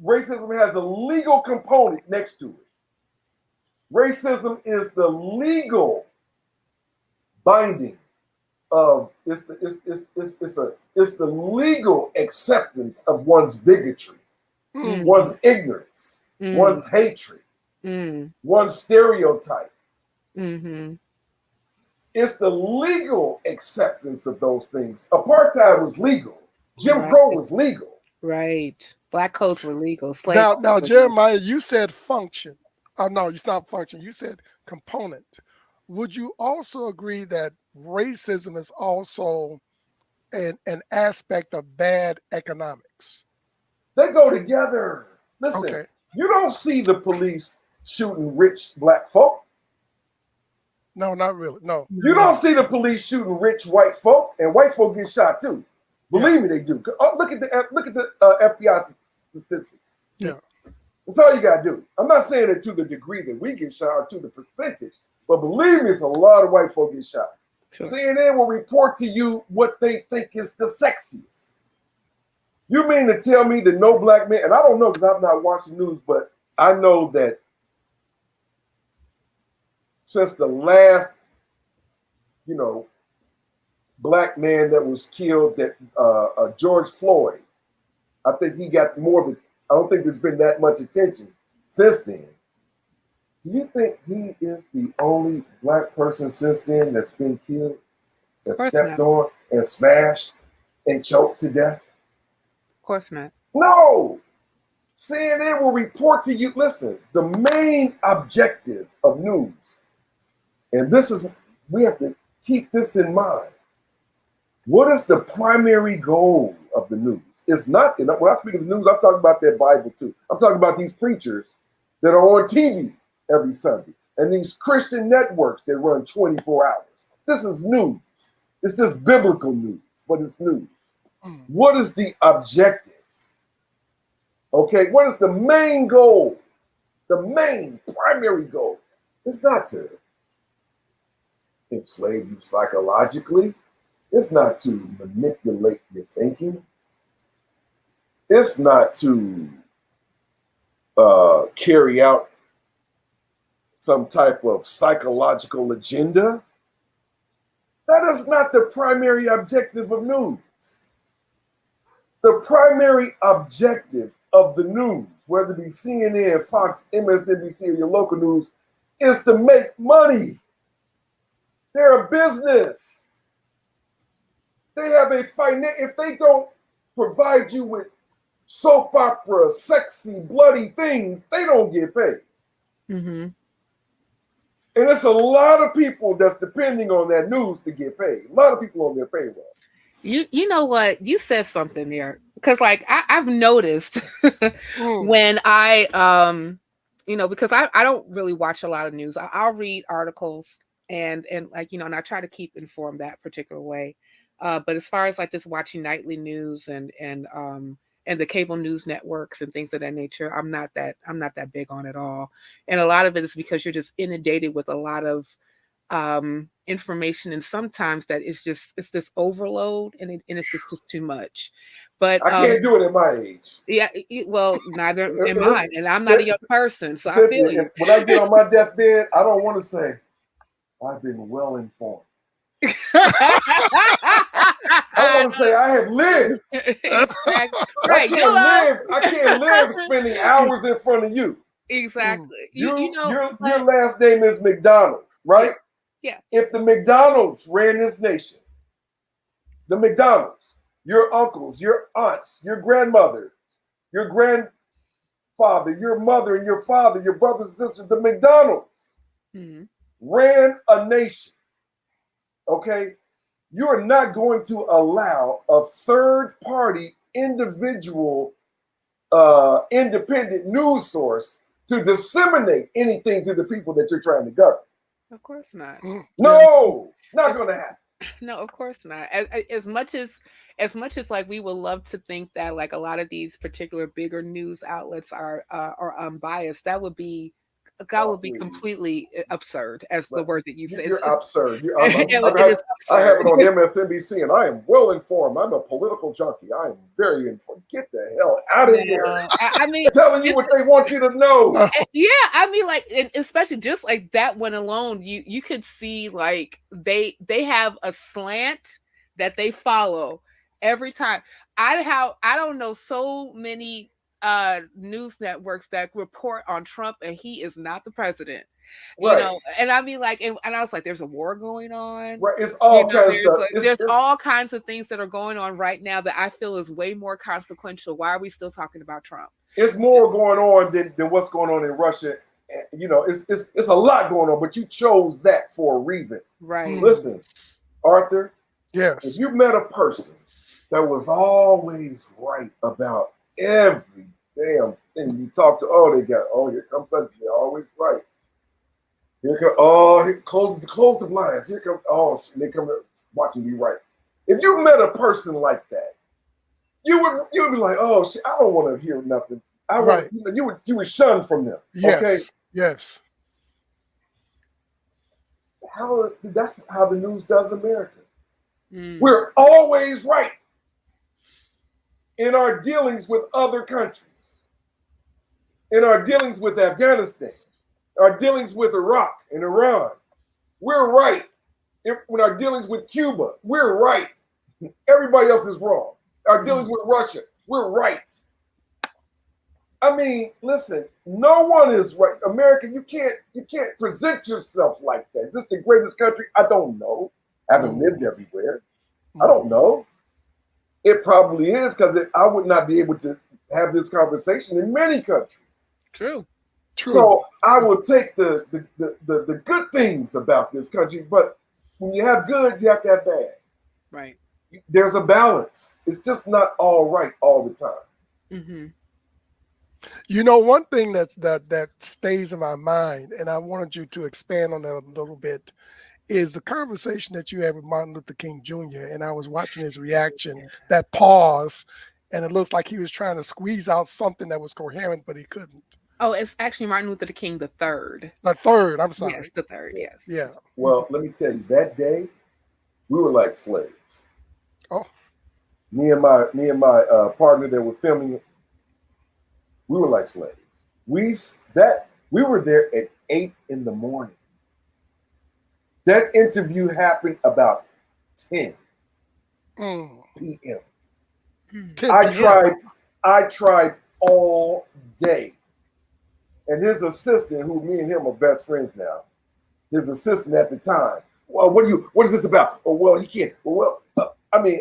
Racism has a legal component next to it. Racism is the legal binding of it's the legal acceptance of one's bigotry, one's ignorance, one's hatred, one's stereotype. It's the legal acceptance of those things. Apartheid was legal. Jim Crow was legal. Right. Black codes were legal. Now, Jeremiah, you said function. Oh, no, it's not function. You said component. Would you also agree that racism is also an aspect of bad economics? They go together. Listen, you don't see the police shooting rich black folk. No, not really. No. You don't see the police shooting rich white folk, and white folk get shot too. Believe me, they do. Look at the FBI statistics. Yeah. That's all you gotta do. I'm not saying it to the degree that we get shot or to the percentage, but believe me, it's a lot of white folk get shot. Sure. CNN will report to you what they think is the sexiest. You mean to tell me that no black man, and I don't know because I've not watched the news, but I know that since the last, black man that was killed, that George Floyd, I think he got more than, I don't think there's been that much attention since then. Do you think he is the only black person since then that's been killed, that stepped on and smashed and choked to death? Of course not. No. CNN will report to you, listen, the main objective of news, and this is, we have to keep this in mind. What is the primary goal of the news? It's not, when I speak of the news, I'm talking about their Bible too. I'm talking about these preachers that are on TV every Sunday and these Christian networks that run 24 hours. This is news. It's just biblical news, but it's news. What is the objective? Okay, what is the main goal? The main primary goal. It's not to enslave you psychologically. It's not to manipulate your thinking. It's not to carry out some type of psychological agenda. That is not the primary objective of news. The primary objective of the news, whether it be CNN, Fox, MSNBC, or your local news, is to make money. They're a business. They have a if they don't provide you with soap opera, sexy, bloody things, they don't get paid. And it's a lot of people that's depending on that news to get paid. A lot of people on their payroll. You know what? You said something there. Because I've noticed when I because I don't really watch a lot of news. I'll read articles and and I try to keep informed that particular way. But as far as just watching nightly news and the cable news networks and things of that nature, I'm not that big on it all. And a lot of it is because you're just inundated with a lot of information, and sometimes that it's this overload, and it's just too much. But I can't do it at my age. Yeah, well, neither am I, and I'm not a young person, so I feel you. When I get on my deathbed, I don't want to say I've been well informed. I want to say I have lived. Exactly. Right. I can't live spending hours in front of you. Exactly. Your last name is McDonald, right? Yeah. If the McDonald's ran this nation, the McDonald's, your uncles, your aunts, your grandmothers, your grandfather, your mother, and your father, your brothers and sisters, the McDonald's ran a nation. Okay, you are not going to allow a third party individual independent news source to disseminate anything to the people that you're trying to govern. Of course not. No, not going to happen. No, of course not. As much as like we would love to think that like a lot of these particular bigger news outlets are unbiased, that would be completely absurd, as the word that you said. You're absurd. I have it on MSNBC, and I am well informed. I'm a political junkie. I am very informed. Get the hell out of here! I mean, telling you what they want you to know. Yeah, I mean, like, and especially just like that one alone, you could see like they have a slant that they follow every time. I don't know so many news networks that report on Trump and he is not the president. Right. You know, and I mean, like, and I was like, there's a war going on. Right. It's all kinds of stuff. There's all kinds of things that are going on right now that I feel is way more consequential. Why are we still talking about Trump? It's more going on than what's going on in Russia. You know, it's a lot going on, but you chose that for a reason. Right. Listen, Arthur. Yes. If you met a person that was always right about every damn thing you talk to, here comes such, they're always right. Here come, close the blinds. Here comes, they come watching you right. If you met a person like that, you would be like, oh shit, I don't want to hear nothing. You would shun from them. Yes. Okay. Yes. That's how the news does America. We're always right in our dealings with other countries, in our dealings with Afghanistan, our dealings with Iraq and Iran. We're right. When our dealings with Cuba, we're right. Everybody else is wrong. Our dealings with Russia, we're right. I mean, listen, no one is right. America, you can't present yourself like that. Is this the greatest country? I don't know. I haven't lived everywhere. I don't know. It probably is, because I would not be able to have this conversation in many countries. True. So I will take the good things about this country, but when you have good, you have to have bad. Right. There's a balance. It's just not all right all the time. Mm-hmm. You know, one thing that stays in my mind, and I wanted you to expand on that a little bit, is the conversation that you had with Martin Luther King Jr. And I was watching his reaction, that pause, and it looks like he was trying to squeeze out something that was coherent, but he couldn't. Oh, it's actually Martin Luther King the third. The third, I'm sorry. Yes, the third, yes. Yeah. Well, let me tell you, that day, we were like slaves. Oh. Me and my partner that were filming it, we were like slaves. We were there at 8 a.m. That interview happened about 10 p.m. I tried all day. And his assistant, who me and him are best friends now, his assistant at the time, well, what is this about? Oh, well, he can't.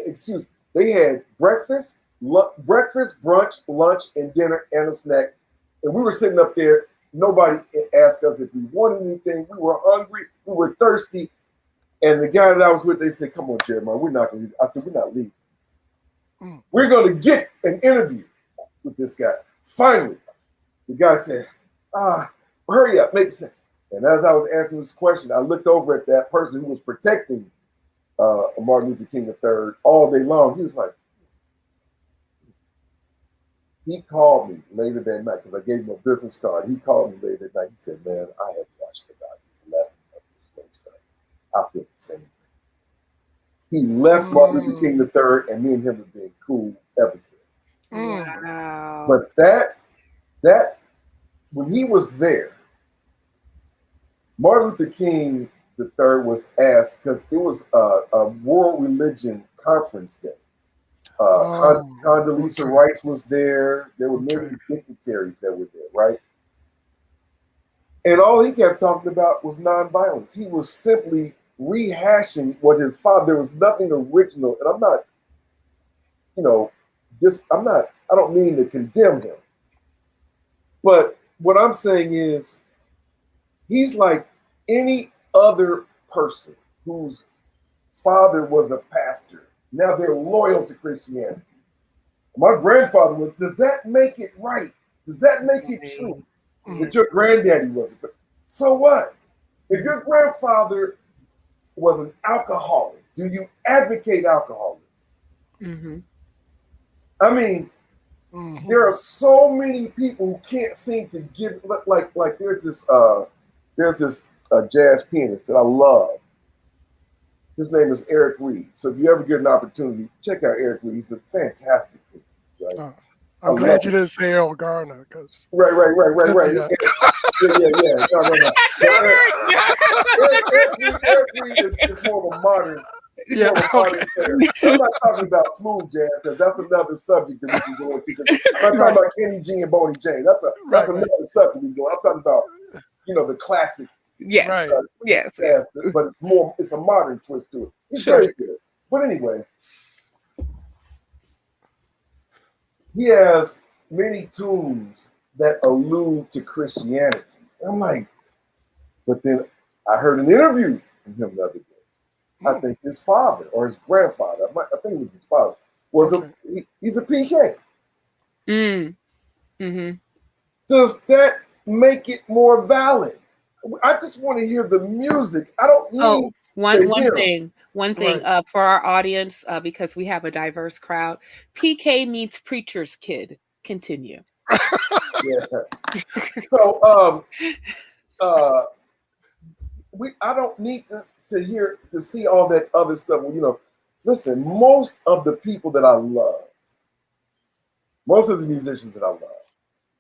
Excuse me. They had breakfast, brunch, lunch, and dinner, and a snack. And we were sitting up there. Nobody asked us if we wanted anything. We were hungry. We were thirsty. And the guy that I was with, they said, come on, Jeremiah, we're not going to leave. I said, we're not leaving. We're going to get an interview with this guy. Finally, the guy said, hurry up, make sense. And as I was asking this question, I looked over at that person who was protecting Martin Luther King III all day long. He was like, he called me later that night because I gave him a business card. He called me later that night. He said, man, I have watched about 11 of this website. I feel the same thing. He left Martin Luther King III, and me and him have been cool ever since. Wow. But that when he was there, Martin Luther King III was asked, because it was a world religion conference day. Condoleezza Rice was there. There were many dignitaries that were there, right? And all he kept talking about was nonviolence. He was simply rehashing what his father. There was nothing original, and I'm not, I don't mean to condemn him, but what I'm saying is, he's like any other person whose father was a pastor. Now they're loyal to Christianity. My grandfather was. Does that make it right? Does that make it true that your granddaddy wasn't? So what? If your grandfather was an alcoholic, do you advocate alcoholism? Mm-hmm. I mean, there are so many people who can't seem to give. Like there's this jazz pianist that I love. His name is Eric Reed. So if you ever get an opportunity, check out Eric Reed. He's a fantastic pianist. Right? I'm glad you didn't say Earl Garner, because right. Yeah. Eric Reed is more of a modern. Yeah, okay. I'm not talking about smooth jazz, because that's another subject that we can go into. I'm talking about Kenny G and Boney James. That's another subject we go. I'm talking about, the classic. Yes. Yes. Jazz, but it's a modern twist to it. It's very good. But anyway, he has many tunes that allude to Christianity. I'm like, but then I heard an interview from him the other day. I think his father or his grandfather, I think it was his father, he's a PK. Mm-hmm. Does that make it more valid? I just want to hear the music. I don't need one thing for our audience, because we have a diverse crowd. PK means preacher's kid. Continue. Yeah. So I don't need to see all that other stuff. Listen, most of the people that I love, most of the musicians that I love,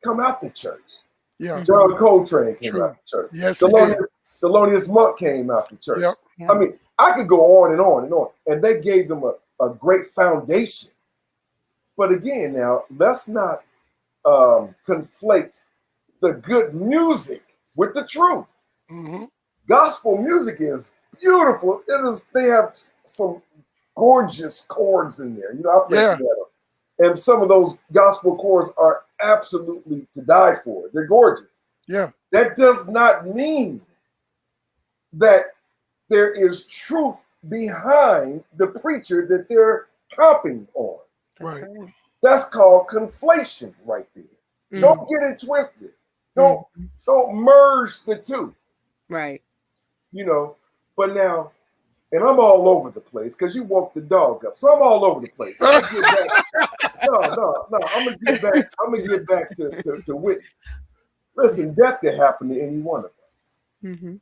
come out the church. Yeah. John Coltrane came out the church. Yes, Thelonious Monk came out the church. Yep. Yeah. I mean, I could go on and on and on. And they gave them a great foundation. But again, now, let's not conflate the good music with the truth. Mm-hmm. Gospel music is beautiful. They have some gorgeous chords in there. I play piano. And some of those gospel chords are absolutely to die for. They're gorgeous. Yeah. That does not mean that there is truth behind the preacher that they're copying on. Right. That's called conflation right there. Mm. Don't get it twisted. Don't merge the two. Right. But now, and I'm all over the place because you woke the dog up. So I'm all over the place. No. I'm gonna get back to Whitney. Listen, death can happen to any one of us. Mm-hmm.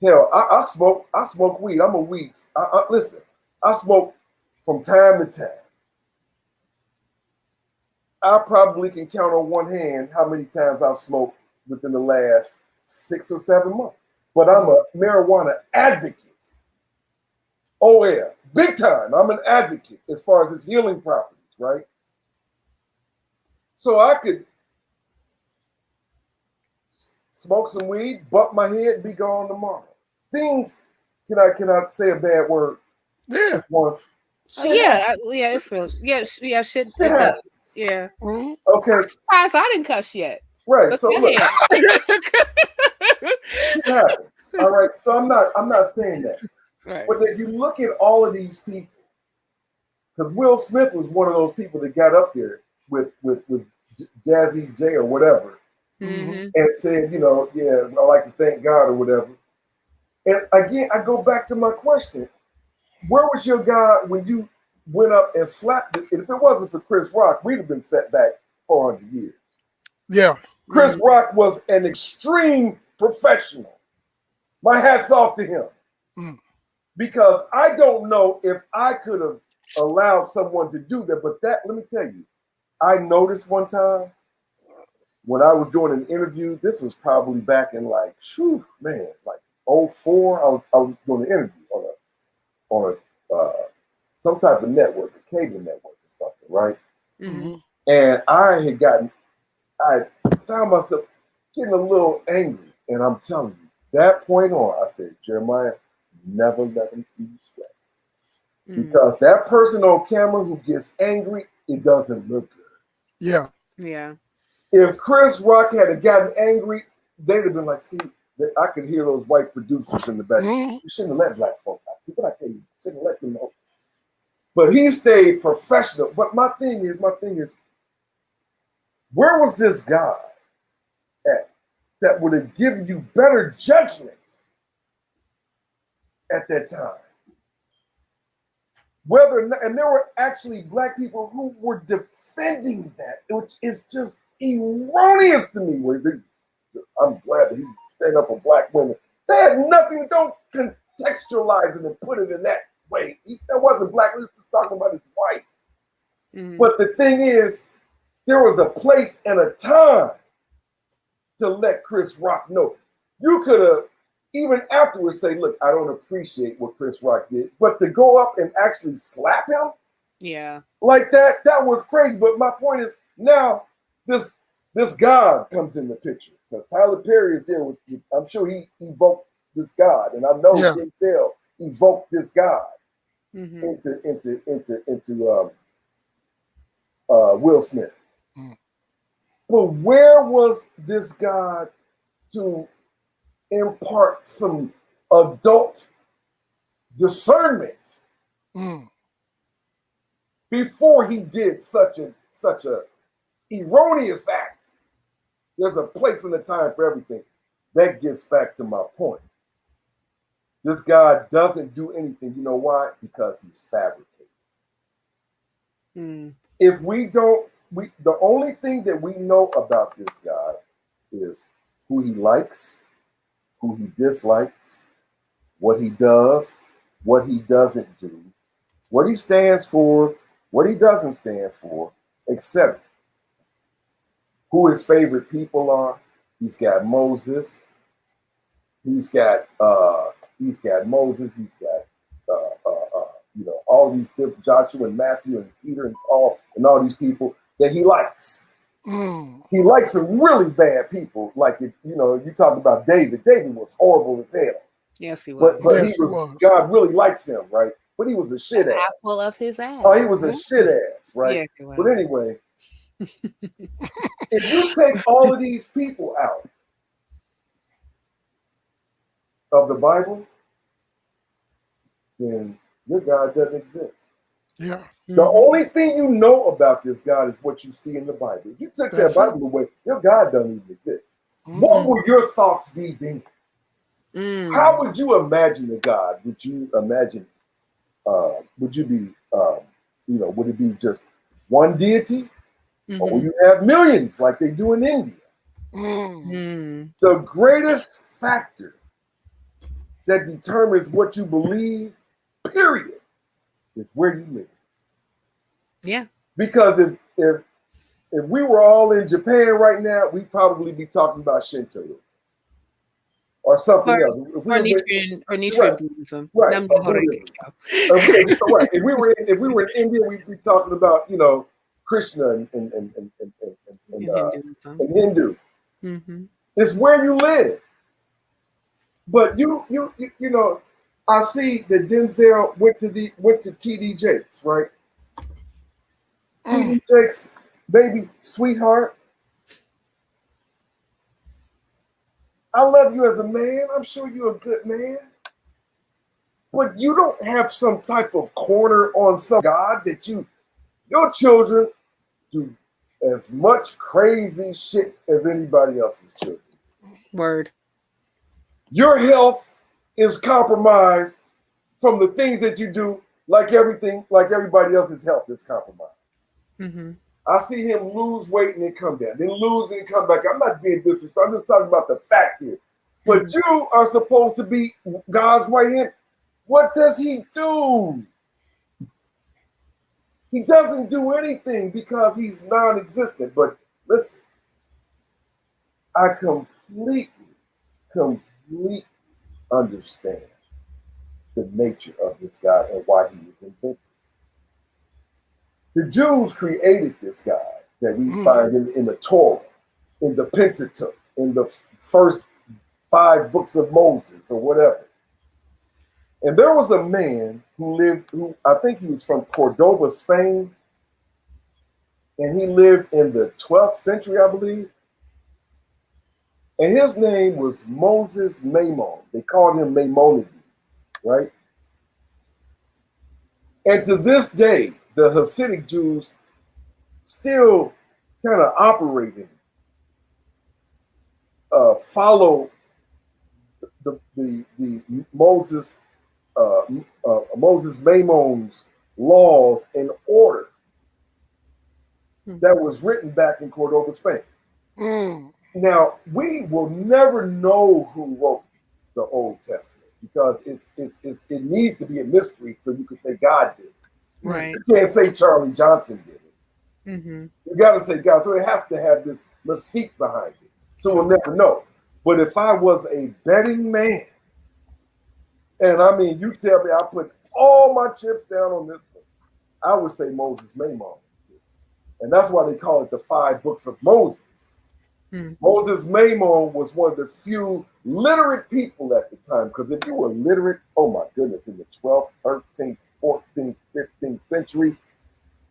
Hell, I smoke weed. I'm a weed. Listen, I smoke from time to time. I probably can count on one hand how many times I've smoked within the last 6 or 7 months. But I'm a marijuana advocate. Oh yeah, big time. I'm an advocate as far as its healing properties, right? So I could smoke some weed, bump my head, and be gone tomorrow. Things, can I say a bad word? Yeah. It's real. Yeah, shit. Yeah. Mm-hmm. Okay. I'm surprised I didn't cuss yet. Right. But So look. All right. So I'm not saying that. Right. But if you look at all of these people, because Will Smith was one of those people that got up there with Jazzy J or whatever, mm-hmm. and said, I like to thank God or whatever. And again, I go back to my question: where was your God when you went up and slapped it? If it wasn't for Chris Rock, we'd have been set back 400 years. Yeah. Chris Rock was an extreme professional. My hat's off to him. Mm. Because I don't know if I could have allowed someone to do that. But let me tell you, I noticed one time when I was doing an interview, this was probably back in like 04. I was doing an interview on a some type of network, a cable network or something, right? Mm-hmm. And I found myself getting a little angry. And I'm telling you, that point on, I said, Jeremiah, never let him see you sweat. Mm-hmm. Because that person on camera who gets angry, it doesn't look good. Yeah. Yeah. If Chris Rock had gotten angry, they'd have been like, see, I could hear those white producers in the back. Mm-hmm. You shouldn't have let black folks out. See what I tell you, you shouldn't let them know. But he stayed professional. But my thing is, where was this God at that would have given you better judgment at that time? Whether or not, and there were actually black people who were defending that, which is just erroneous to me. I'm glad that he stand up for black women. They had nothing. Don't contextualize it and put it in that way. That wasn't black. He was just talking about his wife. Mm-hmm. But the thing is, there was a place and a time to let Chris Rock know. You could have, even afterwards, say, look, I don't appreciate what Chris Rock did. But to go up and actually slap him, like that was crazy. But my point is, now this God comes in the picture. Because Tyler Perry is there with you. I'm sure he evoked this God. And I know Denzel evoked this God into Will Smith. But where was this God to impart some adult discernment before he did such a erroneous act? There's a place and a time for everything. That gets back to my point. This God doesn't do anything. You know why? Because he's fabricated. If the only thing that we know about this God is who he likes, who he dislikes, what he does, what he doesn't do, what he stands for, what he doesn't stand for, etc. Who his favorite people are. He's got Moses. He's got Moses. He's got all these people, Joshua and Matthew and Peter and Paul and all these people that he likes. He likes some really bad people. Like you talk about David. David was horrible as hell. Yes, he was. But God really likes him, right? But he was a shit ass. Apple of his ass. Oh, he was a shit ass, right? Yes, he was. But anyway. If you take all of these people out of the Bible, then your God doesn't exist. Yeah. The only thing you know about this God is what you see in the Bible. If you took that Bible away, your God doesn't even exist. What would your thoughts be then? How would you imagine a God? Would you imagine? Would you be? Would it be just one deity? Or will you have millions like they do in India? The greatest factor that determines what you believe, period, is where you live. Yeah. Because if we were all in Japan right now, we'd probably be talking about Shintoism or something else. Or Nietzschean Buddhism. Right. Right. If we were in India, we'd be talking about Krishna and Hindu. It's where you live. But you I see that Denzel went to TD Jakes, right? TD Jakes, baby, sweetheart. I love you as a man. I'm sure you're a good man. But you don't have some type of corner on some God that your children do as much crazy shit as anybody else's children. Word. Your health is compromised from the things that you do, like everybody else's health is compromised. I see him lose weight and then come down, then lose and come back. I'm not being disrespectful. I'm just talking about the facts here. But you are supposed to be God's right hand. What does he do? He doesn't do anything because he's non-existent. But listen, I completely understand the nature of this God and why he was invented. The Jews created this God that we find in the Torah, in the Pentateuch, in the first 5 books of Moses or whatever. And there was a man who I think he was from Cordoba, Spain, and he lived in the 12th century, I believe. And his name was Moses Maimon. They called him Maimonides, right? And to this day, the Hasidic Jews still kind of operating, follow the Moses Maimon's laws and order that was written back in Cordoba, Spain. Now, we will never know who wrote the Old Testament because it needs to be a mystery so you can say God did it. Right. You can't say Charlie Johnson did it. Mm-hmm. You got to say God. So it has to have this mystique behind it. So we'll never know. But if I was a betting man, and I mean, you tell me I put all my chips down on this one, I would say Moses Maimon. And that's why they call it the 5 books of Moses. Moses Maimon was one of the few literate people at the time. Because if you were literate, oh my goodness, in the 12th, 13th, 14th, 15th century,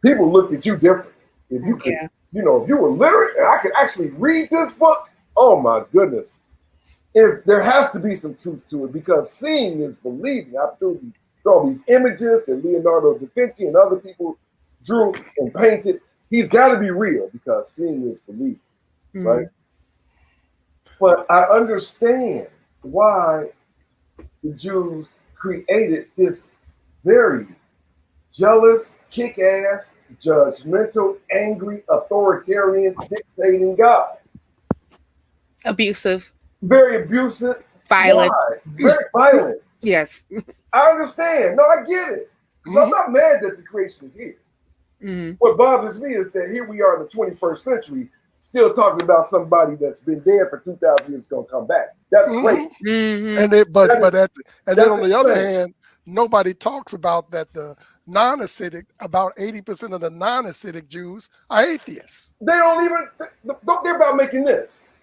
people looked at you different. If you could, you know, if you were literate and I could actually read this book, oh my goodness. If there has to be some truth to it because seeing is believing. I've told you all these images that Leonardo da Vinci and other people drew and painted. He's got to be real because seeing is believing, right? But I understand why the Jews created this very jealous, kick-ass, judgmental, angry, authoritarian, dictating God. Abusive. Very abusive. Violent. Why? Very violent. Yes. I understand. No, I get it. So I'm not mad that the creation is here. What bothers me is that here we are in the 21st century still talking about somebody that's been dead for 2,000 years going to come back. That's great. And then on the other hand, nobody talks about that the non-Hasidic, about 80% of the non-Hasidic Jews are atheists. They don't even, they're about making this.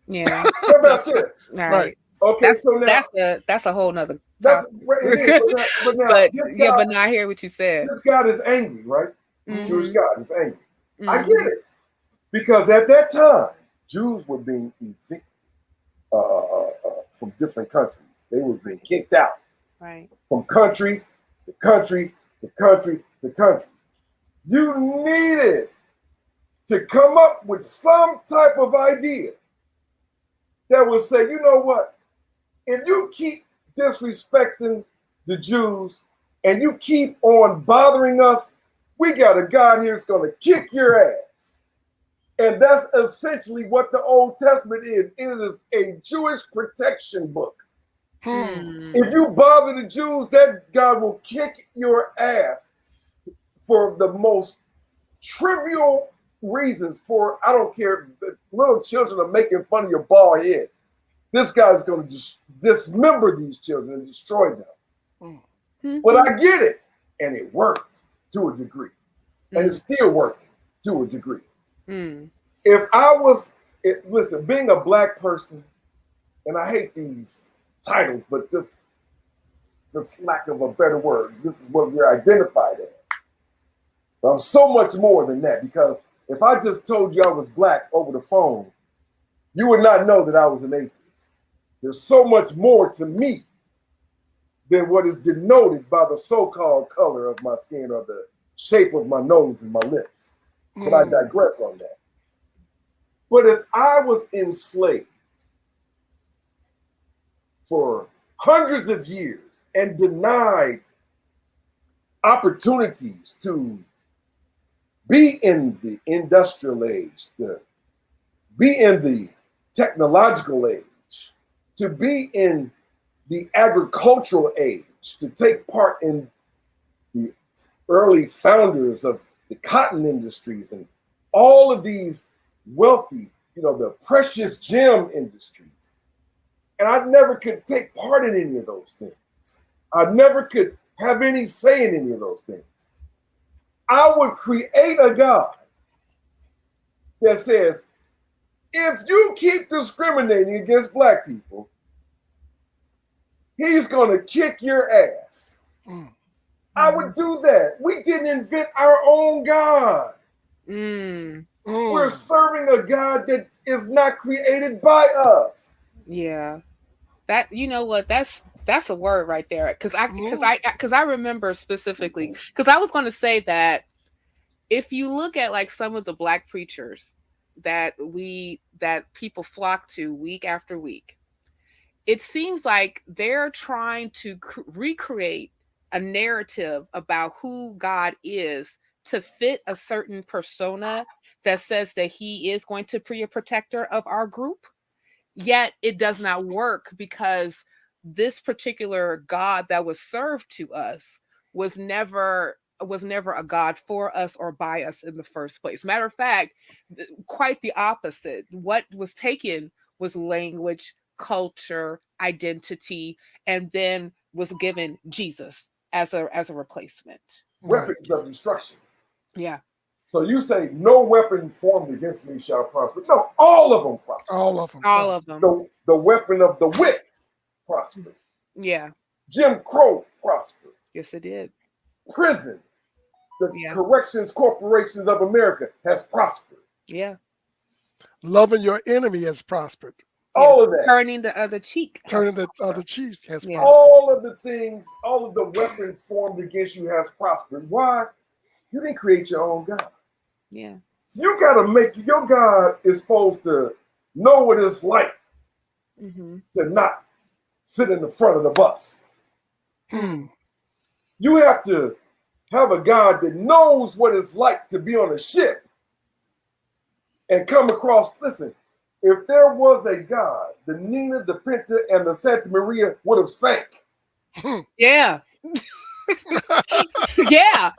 Yeah. They're about this. Right. Okay, so now, that's a whole nother that's topic. but now, but now I hear what you said. This God is angry, right? Jewish God is angry. I get it. Because at that time, Jews were being evicted from different countries. They were being kicked out. Right. From country to country to country to country. You needed to come up with some type of idea that would say, you know what? If you keep disrespecting the Jews and you keep on bothering us, we got a God here that's going to kick your ass. And that's essentially what the Old Testament is. It is a Jewish protection book. If you bother the Jews, that God will kick your ass for the most trivial reasons. For, I don't care, little children are making fun of your bald head. This guy is going to dismember these children and destroy them. But I get it. And it worked to a degree. And it's still working to a degree. If I was, listen, being a black person, and I hate these titles, but just for lack of a better word, this is what we're identified as. But I'm so much more than that, because if I just told you I was black over the phone, you would not know that I was an atheist. There's so much more to me than what is denoted by the so-called color of my skin or the shape of my nose and my lips. But I digress on that. But if I was enslaved for hundreds of years and denied opportunities to be in the industrial age, to be in the technological age, to be in the agricultural age, to take part in the early founders of the cotton industries and all of these wealthy, the precious gem industries. And I never could take part in any of those things. I never could have any say in any of those things. I would create a God that says, if you keep discriminating against black people, he's going to kick your ass. I would do that. We didn't invent our own God. We're serving a God that is not created by us. Yeah. That, you know what, that's That's a word right there. Because I remember specifically, because I was going to say that if you look at like some of the Black preachers that people flock to week after week, it seems like they're trying to recreate a narrative about who God is to fit a certain persona that says that he is going to be a protector of our group. Yet it does not work, because this particular God that was served to us was never a God for us or by us in the first place. Matter of fact, quite the opposite. What was taken was language, culture, identity, and then was given Jesus as a replacement. Weapons of destruction. Yeah. So you say no weapon formed against me shall prosper. No, all of them prosper. All of them. All of them. The weapon of the whip prospered. Yeah. Jim Crow prospered. Yes, it did. Prison, the Corrections Corporations of America has prospered. Yeah. Loving your enemy has prospered. All of that. Turning the other cheek. Turning the other cheek has prospered. All of the things, all of the weapons formed against you has prospered. Why? You didn't create your own God. Yeah. So you got to make, your God is supposed to know what it's like to not sit in the front of the bus. You have to have a God that knows what it's like to be on a ship and come across. Listen, if there was a God, the Nina, the Pinta, and the Santa Maria would have sank. Yeah. Yeah.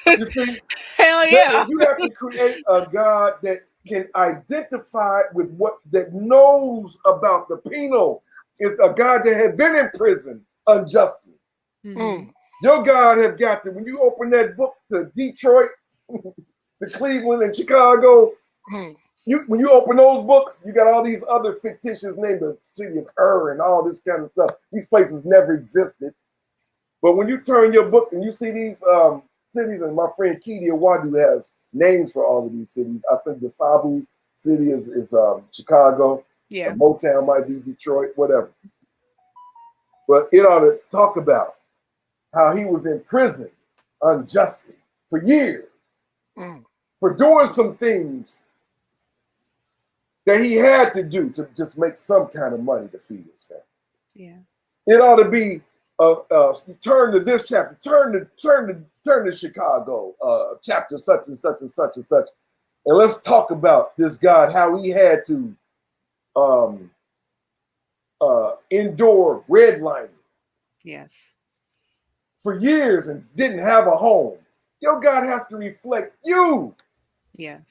You see? Hell yeah. You have to create a God that can identify with what, that knows about the penal. Is a God that had been in prison unjustly. Your God have got to, when you open that book to Detroit, to Cleveland, and Chicago, when you open those books, you got all these other fictitious names, the city of Ur and all this kind of stuff. These places never existed. But when you turn your book and you see these cities, and my friend Keedy Awadu has names for all of these cities. I think the Sabu city is Chicago. Yeah. Motown might be Detroit, whatever. But it ought to talk about how he was in prison unjustly for years for doing some things that he had to do to just make some kind of money to feed his family. Yeah. It ought to be turn to this chapter, turn to Chicago, chapter such and such and such and such, and let's talk about this God, how he had to endure redlining. Yes. For years and didn't have a home. Your God has to reflect you. Yes.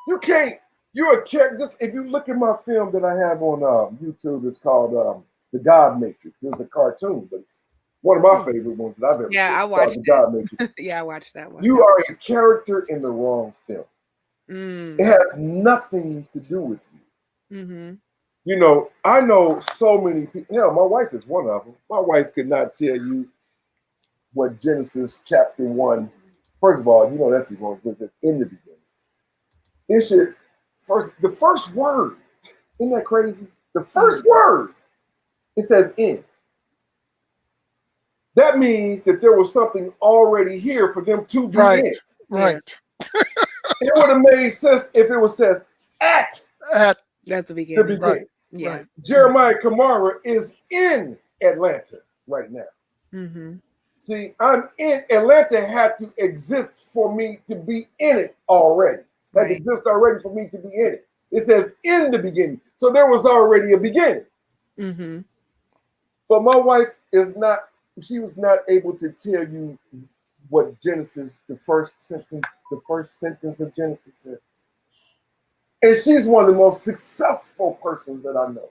You can't. You're a character. Just if you look at my film that I have on YouTube, it's called The God Matrix. It's a cartoon, but it's one of my favorite ones that I've ever seen. I watched The God Matrix. Yeah, I watched that one. You are a character in the wrong film. It has nothing to do with you. You know, I know so many people. Hell, my wife is one of them. My wife could not tell you what Genesis chapter 1. First of all, you know that's wrong because it's in the beginning. It should the first word. Isn't that crazy? The first word. It says in. That means that there was something already here for them to be in. Right. It would have made sense if it was says at the beginning. Right. Yeah. Right. Jeremiah Camara is in Atlanta right now. See, I'm in Atlanta, had to exist for me to be in it already. Had to exist already for me to be in it. It says in the beginning. So there was already a beginning. But my wife is not, she was not able to tell you what Genesis, the first sentence of Genesis said. And she's one of the most successful persons that I know.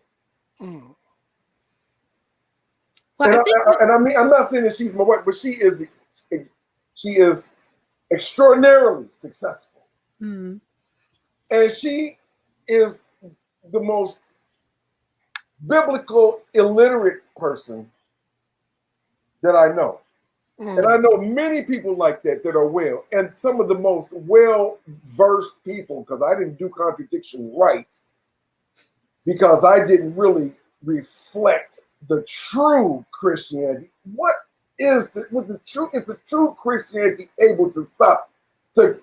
Well, and I mean, I'm not saying that she's my wife, but she is extraordinarily successful. And she is the most biblical illiterate person that I know. And I know many people like that are well, and some of the most well-versed people, because I didn't do contradiction right, because I didn't really reflect the true Christianity. What is the true Christianity able to stop the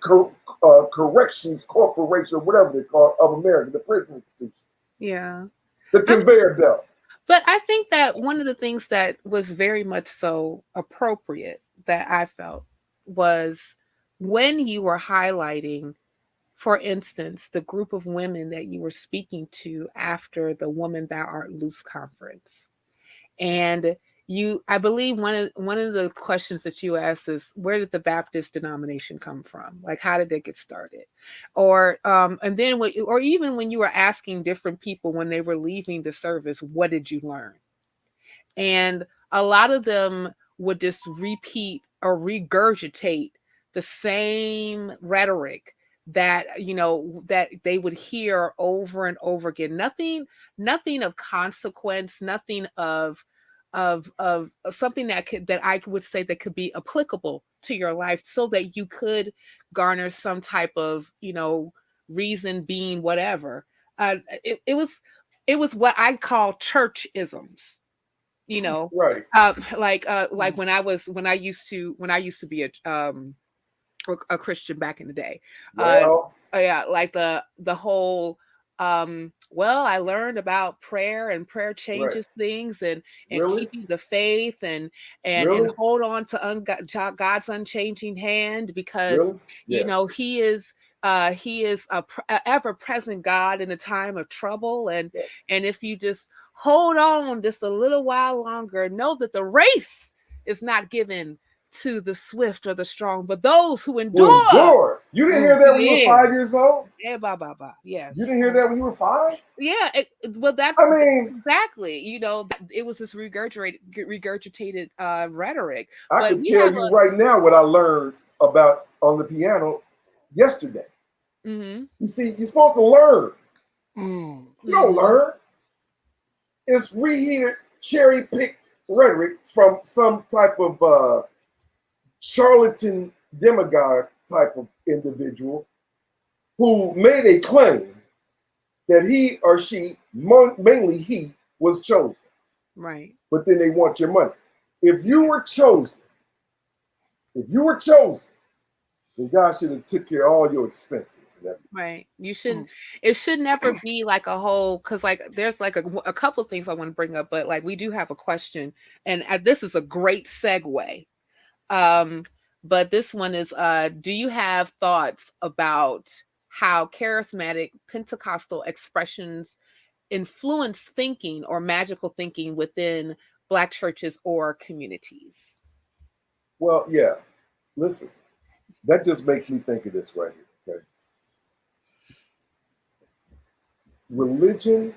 corrections corporation, or whatever they call it, of America, the prison institution? Yeah. The conveyor belt. But I think that one of the things that was very much so appropriate that I felt was when you were highlighting, for instance, the group of women that you were speaking to after the Woman Thou Art Loose conference. And I believe one of the questions that you asked is, where did the Baptist denomination come from? Like, how did it get started? Or and then or even when you were asking different people when they were leaving the service, what did you learn? And a lot of them would just repeat or regurgitate the same rhetoric that that they would hear over and over again. Nothing of consequence, nothing of something that I would say that could be applicable to your life, so that you could garner some type of reason, being whatever. It was what I call church-isms. Right. Like when I used to be a Christian back in the day. Well, Yeah, like the whole well, I learned about prayer, and prayer changes things, and keeping the faith, and hold on to God's unchanging hand, because he is a ever-present God in a time of trouble, and if you just hold on just a little while longer, know that the race is not given to the swift or the strong, but those who endure. You didn't hear that when you were 5 years old? Yeah, yes. You didn't hear that when you were 5? Yeah, well, that's exactly. It was this regurgitated rhetoric. I can tell you right now what I learned about on the piano yesterday. Mm-hmm. You see, you're supposed to learn. You don't learn. It's reheated, cherry-picked rhetoric from some type of charlatan demagogue type of individual who made a claim that he or she, mainly he, was chosen. Right. But then they want your money. If you were chosen, then God should have took care of all your expenses. Right. You shouldn't. It should never be like a whole, because like there's like a couple of things I want to bring up, but like we do have a question, and this is a great segue. But this one is, do you have thoughts about how charismatic Pentecostal expressions influence thinking or magical thinking within Black churches or communities? Well, yeah. Listen, that just makes me think of this right here. Okay? Religion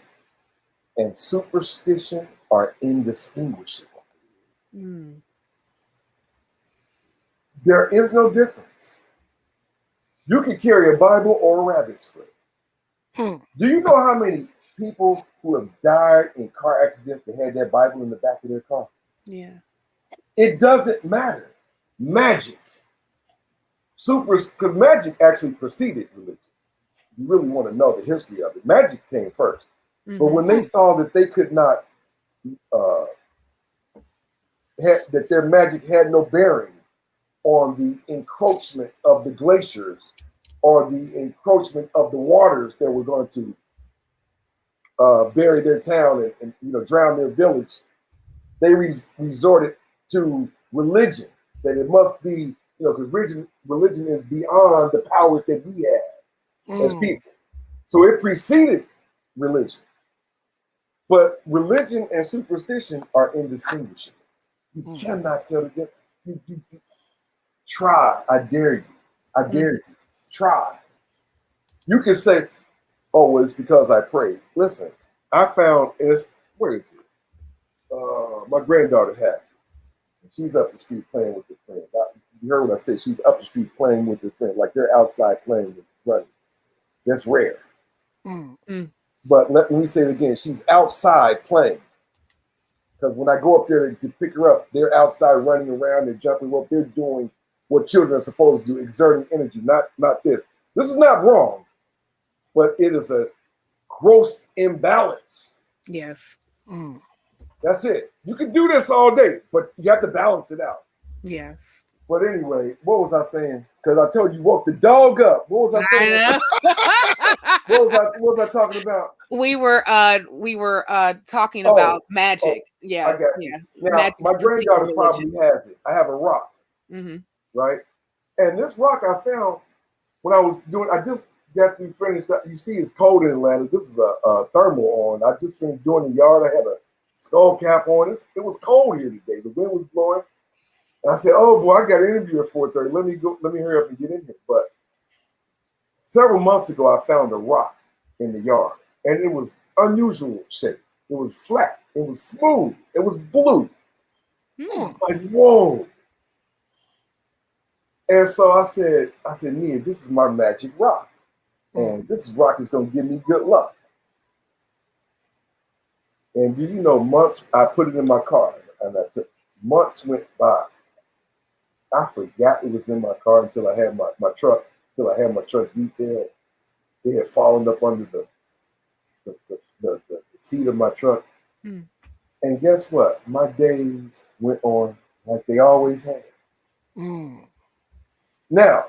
and superstition are indistinguishable. There is no difference. You can carry a Bible or a rabbit's foot. Do you know how many people who have died in car accidents that had that Bible in the back of their car? Yeah. It doesn't matter. Magic. Because magic actually preceded religion. You really want to know the history of it. Magic came first. But when they saw that they could not, that their magic had no bearing on the encroachment of the glaciers or the encroachment of the waters that were going to bury their town and drown their village, they resorted to religion. That it must be, because religion is beyond the powers that we have as people. So it preceded religion. But religion and superstition are indistinguishable. You cannot tell the difference. You try. I dare you. I dare you. Try. You can say, oh, well, it's because I prayed. Listen, I found where is it? My granddaughter has it. She's up the street playing with her friend. You heard what I said. She's up the street playing with her friend. Like they're outside playing with running. That's rare. But let me say it again. She's outside playing. Because when I go up there to pick her up, they're outside running around and jumping rope. They're doing what children are supposed to do, exerting energy, not this. This is not wrong, but it is a gross imbalance. Yes. That's it. You can do this all day, but you have to balance it out. Yes. But anyway, what was I saying? Because I told you, woke the dog up. What was I saying? what was I talking about? We were talking about magic. Yeah. I got you. Now, magic, my granddaughter probably has it. I have a rock, right? And this rock I found when I just got through finished. You see, it's cold in Atlanta. This is a thermal on. I just finished doing the yard. I had a skull cap on. It was cold here today. The wind was blowing. And I said, "Oh boy, I got an interview at 4:30. Let me hurry up and get in here." But several months ago, I found a rock in the yard, and it was unusual shape. It was flat. It was smooth. It was blue. I was like, "Whoa!" And so I said, "Nia, this is my magic rock, and this rock is going to give me good luck." And do you know, months I put it in my car, and months went by. I forgot it was in my car until I had my truck, detailed. It had fallen up under the seat of my truck. And guess what? My days went on like they always had. Now,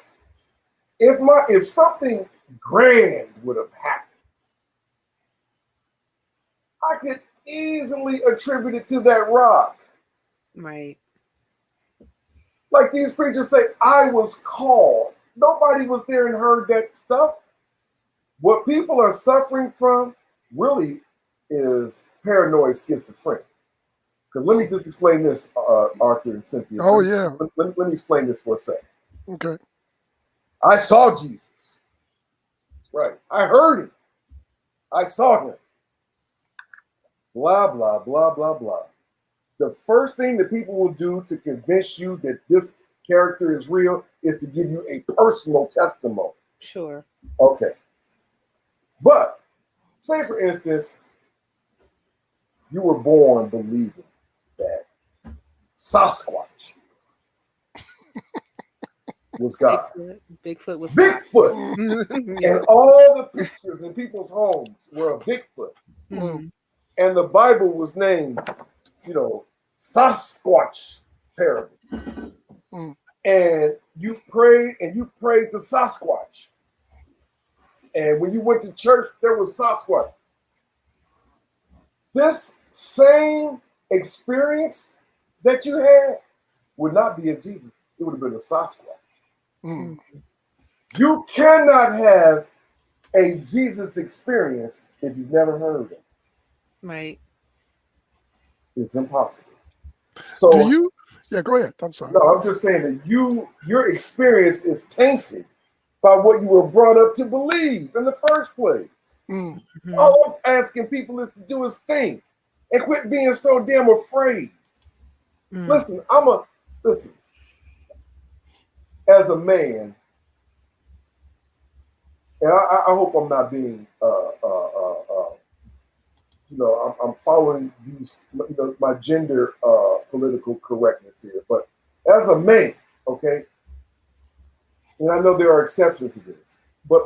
if something grand would have happened, I could easily attribute it to that rock. Right. Like these preachers say, I was called. Nobody was there and heard that stuff. What people are suffering from really is paranoid schizophrenia. Because let me just explain this, Arthur and Cynthia. Oh, yeah. Let me explain this for a second. Okay. I saw Jesus. Right. I heard him. I saw him. Blah, blah, blah, blah, blah. The first thing that people will do to convince you that this character is real is to give you a personal testimony. Sure. Okay. But say, for instance, you were born believing that Sasquatch was God. Bigfoot was Bigfoot. And all the pictures in people's homes were of Bigfoot. And the Bible was named, Sasquatch parables. And you prayed to Sasquatch. And when you went to church, there was Sasquatch. This same experience that you had would not be of Jesus. It would have been a Sasquatch. You cannot have a Jesus experience if you've never heard it. Right. It's impossible. So go ahead. I'm sorry. No, I'm just saying that your experience is tainted by what you were brought up to believe in the first place. All I'm asking people is to do is think and quit being so damn afraid. Listen, as a man, and I hope I'm not being I'm following these, my gender political correctness here, but as a man, okay, and I know there are exceptions to this, but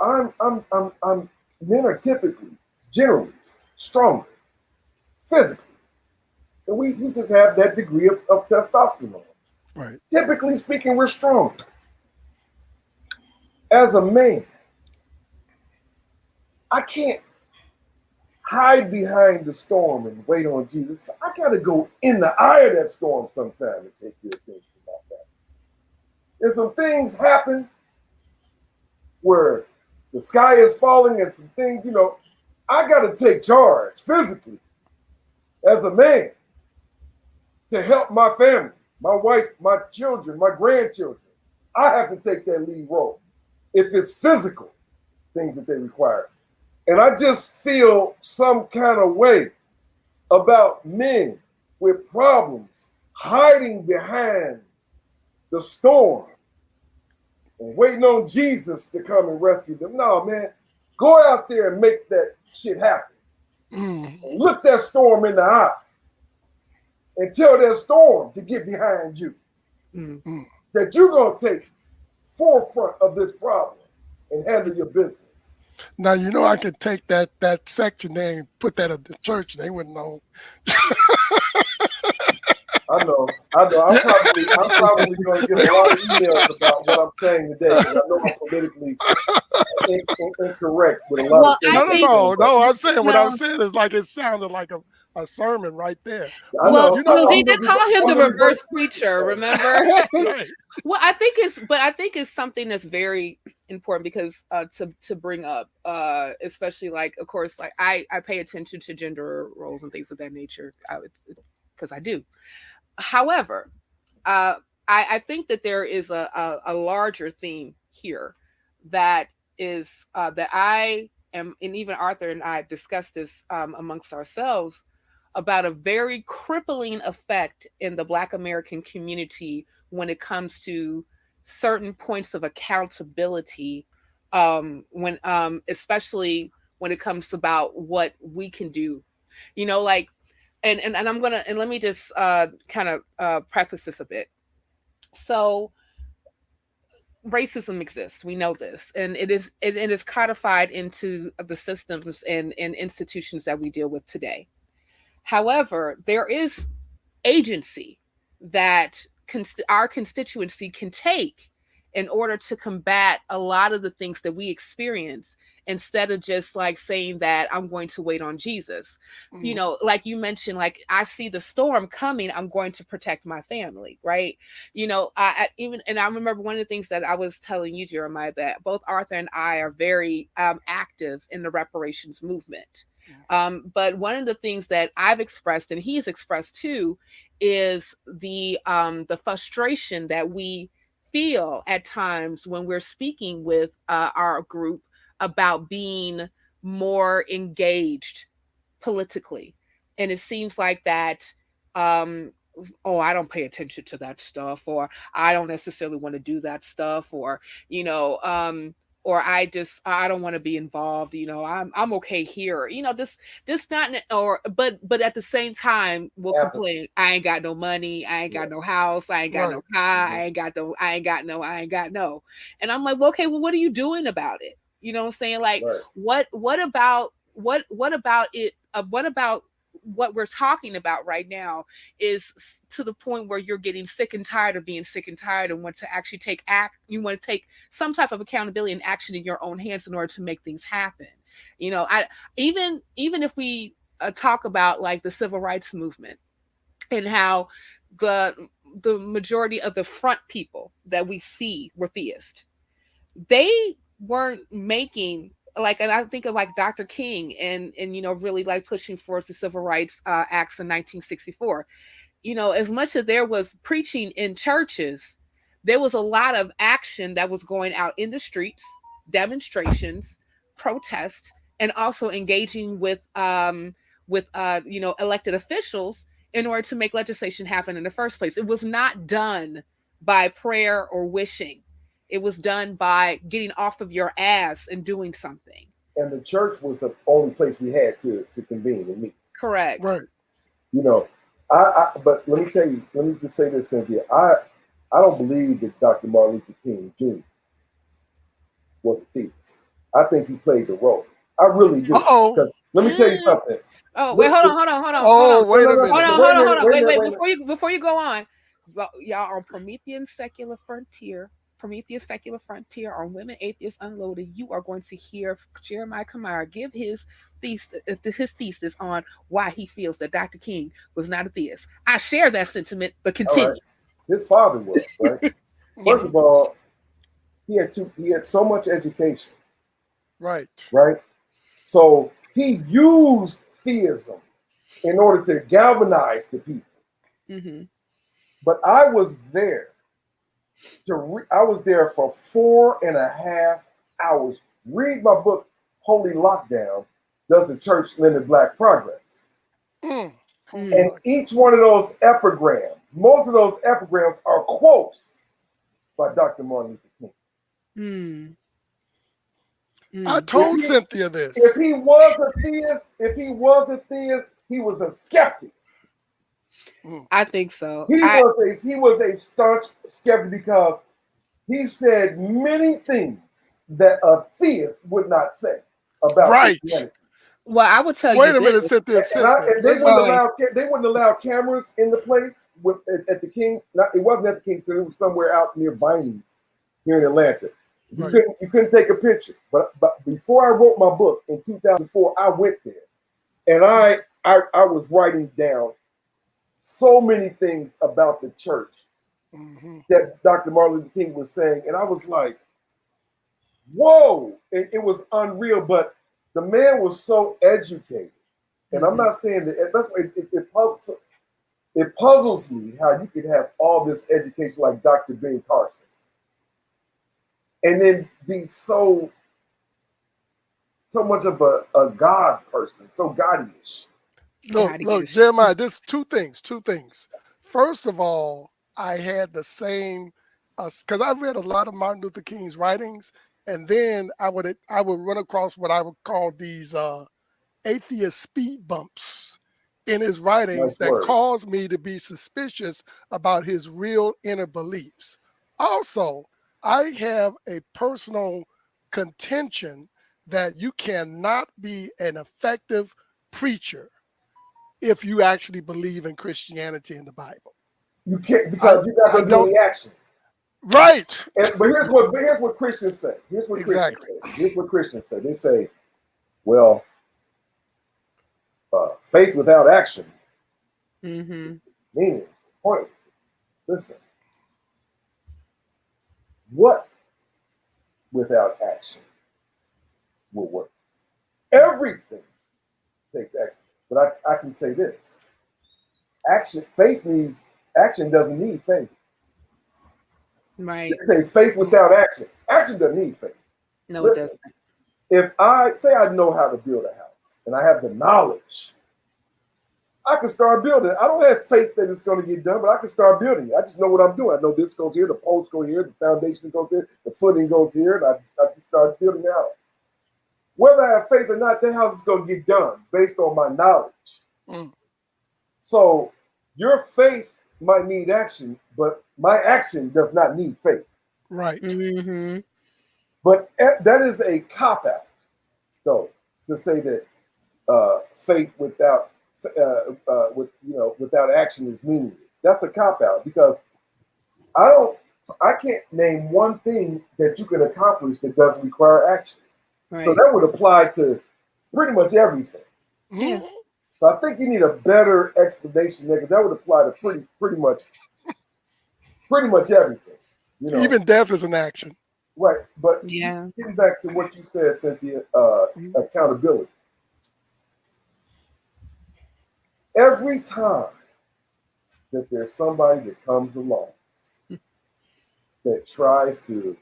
men are typically, generally, stronger, physically, and we just have that degree of testosterone. Right. Typically speaking, we're stronger. As a man, I can't hide behind the storm and wait on Jesus. I got to go in the eye of that storm sometime and take care of things about that. And some things happen where the sky is falling and some things, I got to take charge physically as a man to help my family, my wife, my children, my grandchildren. I have to take that lead role if it's physical things that they require. And I just feel some kind of way about men with problems hiding behind the storm and waiting on Jesus to come and rescue them. No, man, go out there and make that shit happen. Look that storm in the eye and tell that storm to get behind you. That you're going to take forefront of this problem and handle your business. Now you know I could take that section there and put that at the church. They wouldn't know. I know. I'm probably going to get a lot of emails about what I'm saying today because I know I'm politically incorrect with a lot of things. No. I'm saying what I'm saying is like it sounded like a sermon right there. Well, they call him the reverse preacher. Remember? Right. Well, I think it's something that's very important because to bring up, especially like, of course, like I pay attention to gender roles and things of that nature because I do. However, I think that there is a larger theme here that is that I am, and even Arthur and I discussed this amongst ourselves about a very crippling effect in the Black American community when it comes to certain points of accountability, when especially when it comes about what we can do, like. And I'm gonna, and let me just kind of preface this a bit. So racism exists. We know this, and it is codified into the systems and institutions that we deal with today. However, there is agency that our constituency can take in order to combat a lot of the things that we experience, instead of just like saying that I'm going to wait on Jesus. Mm-hmm. Like you mentioned, like I see the storm coming, I'm going to protect my family, right? I remember one of the things that I was telling you, Jeremiah, that both Arthur and I are very active in the reparations movement. But one of the things that I've expressed, and he's expressed too, is the frustration that we feel at times when we're speaking with our group about being more engaged politically. And it seems like that, I don't pay attention to that stuff, or I don't necessarily want to do that stuff, or, or I don't want to be involved, I'm okay here, this not, but at the same time we'll complain, I ain't got no money, I ain't got no house, I ain't got no car, I ain't got no. And I'm like, well, okay, well, what are you doing about it? You know what I'm saying? Like, what about it? What about what we're talking about right now is to the point where you're getting sick and tired of being sick and tired and want to actually you want to take some type of accountability and action in your own hands in order to make things happen. Even if we talk about like the civil rights movement and how the majority of the front people that we see were theists, they weren't making like, and I think of like Dr. King and really like pushing forth the civil rights acts in 1964. As much as there was preaching in churches, there was a lot of action that was going out in the streets, demonstrations, protests, and also engaging with elected officials in order to make legislation happen in the first place. It was not done by prayer or wishing. It was done by getting off of your ass and doing something. And the church was the only place we had to convene and meet. Correct. Right. But let me tell you, let me just say this, Cynthia. I don't believe that Dr. Martin Luther King Jr. was a theist. I think he played the role. I really do. Let me tell you something. Oh, wait, hold on. Oh, wait a minute. Hold on. Wait. Before you go on, y'all on Promethean Secular Frontier on Women Atheists Unloaded, you are going to hear Jeremiah Camara give his thesis on why he feels that Dr. King was not a theist. I share that sentiment, but continue. Right. His father was, right? First of all, he had so much education. Right. So he used theism in order to galvanize the people. Mm-hmm. But I was there. I was there for 4.5 hours. Read my book, Holy Lockdown, Does the Church Limit Black Progress? And each one of those epigrams, most of those epigrams are quotes by Dr. Martin Luther King. I told Cynthia this. If he was a theist, he was a skeptic. I think so. He was a staunch skeptic because he said many things that a theist would not say about Christianity. Well, I would tell you. Wait a minute, Cynthia. And they wouldn't allow cameras in the place at the King. It wasn't at the King Center. It was somewhere out near Vinings here in Atlanta. You couldn't take a picture. But before I wrote my book in 2004, I went there, and I was writing down so many things about the church that Dr. Martin Luther King was saying, and I was like, whoa, it was unreal. But the man was so educated, and I'm not saying that that's it puzzles me how you could have all this education like Dr. Ben Carson and then be so much of a God person, so God-ish. Look, Jeremiah, there's two things. First of all, I had the same, because I've read a lot of Martin Luther King's writings, and then I would run across what I would call these atheist speed bumps in his writings that caused me to be suspicious about his real inner beliefs. Also, I have a personal contention that you cannot be an effective preacher if you actually believe in Christianity and the Bible. You can't, because you got to do the action. Right. But here's what Christians say. Here's what Christians say. They say, well, faith without action means pointless. Listen, what without action will work? Everything takes action. But I can say this: action doesn't need faith. Right. They say faith without action. Action doesn't need faith. No, it doesn't. If I know how to build a house and I have the knowledge, I can start building. I don't have faith that it's going to get done, but I can start building. I just know what I'm doing. I know this goes here, the posts go here, the foundation goes here, the footing goes here, and I just start building the house. Whether I have faith or not, the house is going to get done based on my knowledge. So your faith might need action, but my action does not need faith. Right. But that is a cop-out, though, to say that faith without action is meaningless. That's a cop-out, because I can't name one thing that you can accomplish that doesn't require action. Right. So that would apply to pretty much everything. Yeah. So I think you need a better explanation there, because that would apply to pretty much everything. You know, even death is an action. Right, but getting back to what you said, Cynthia, accountability. Every time that there's somebody that comes along that tries to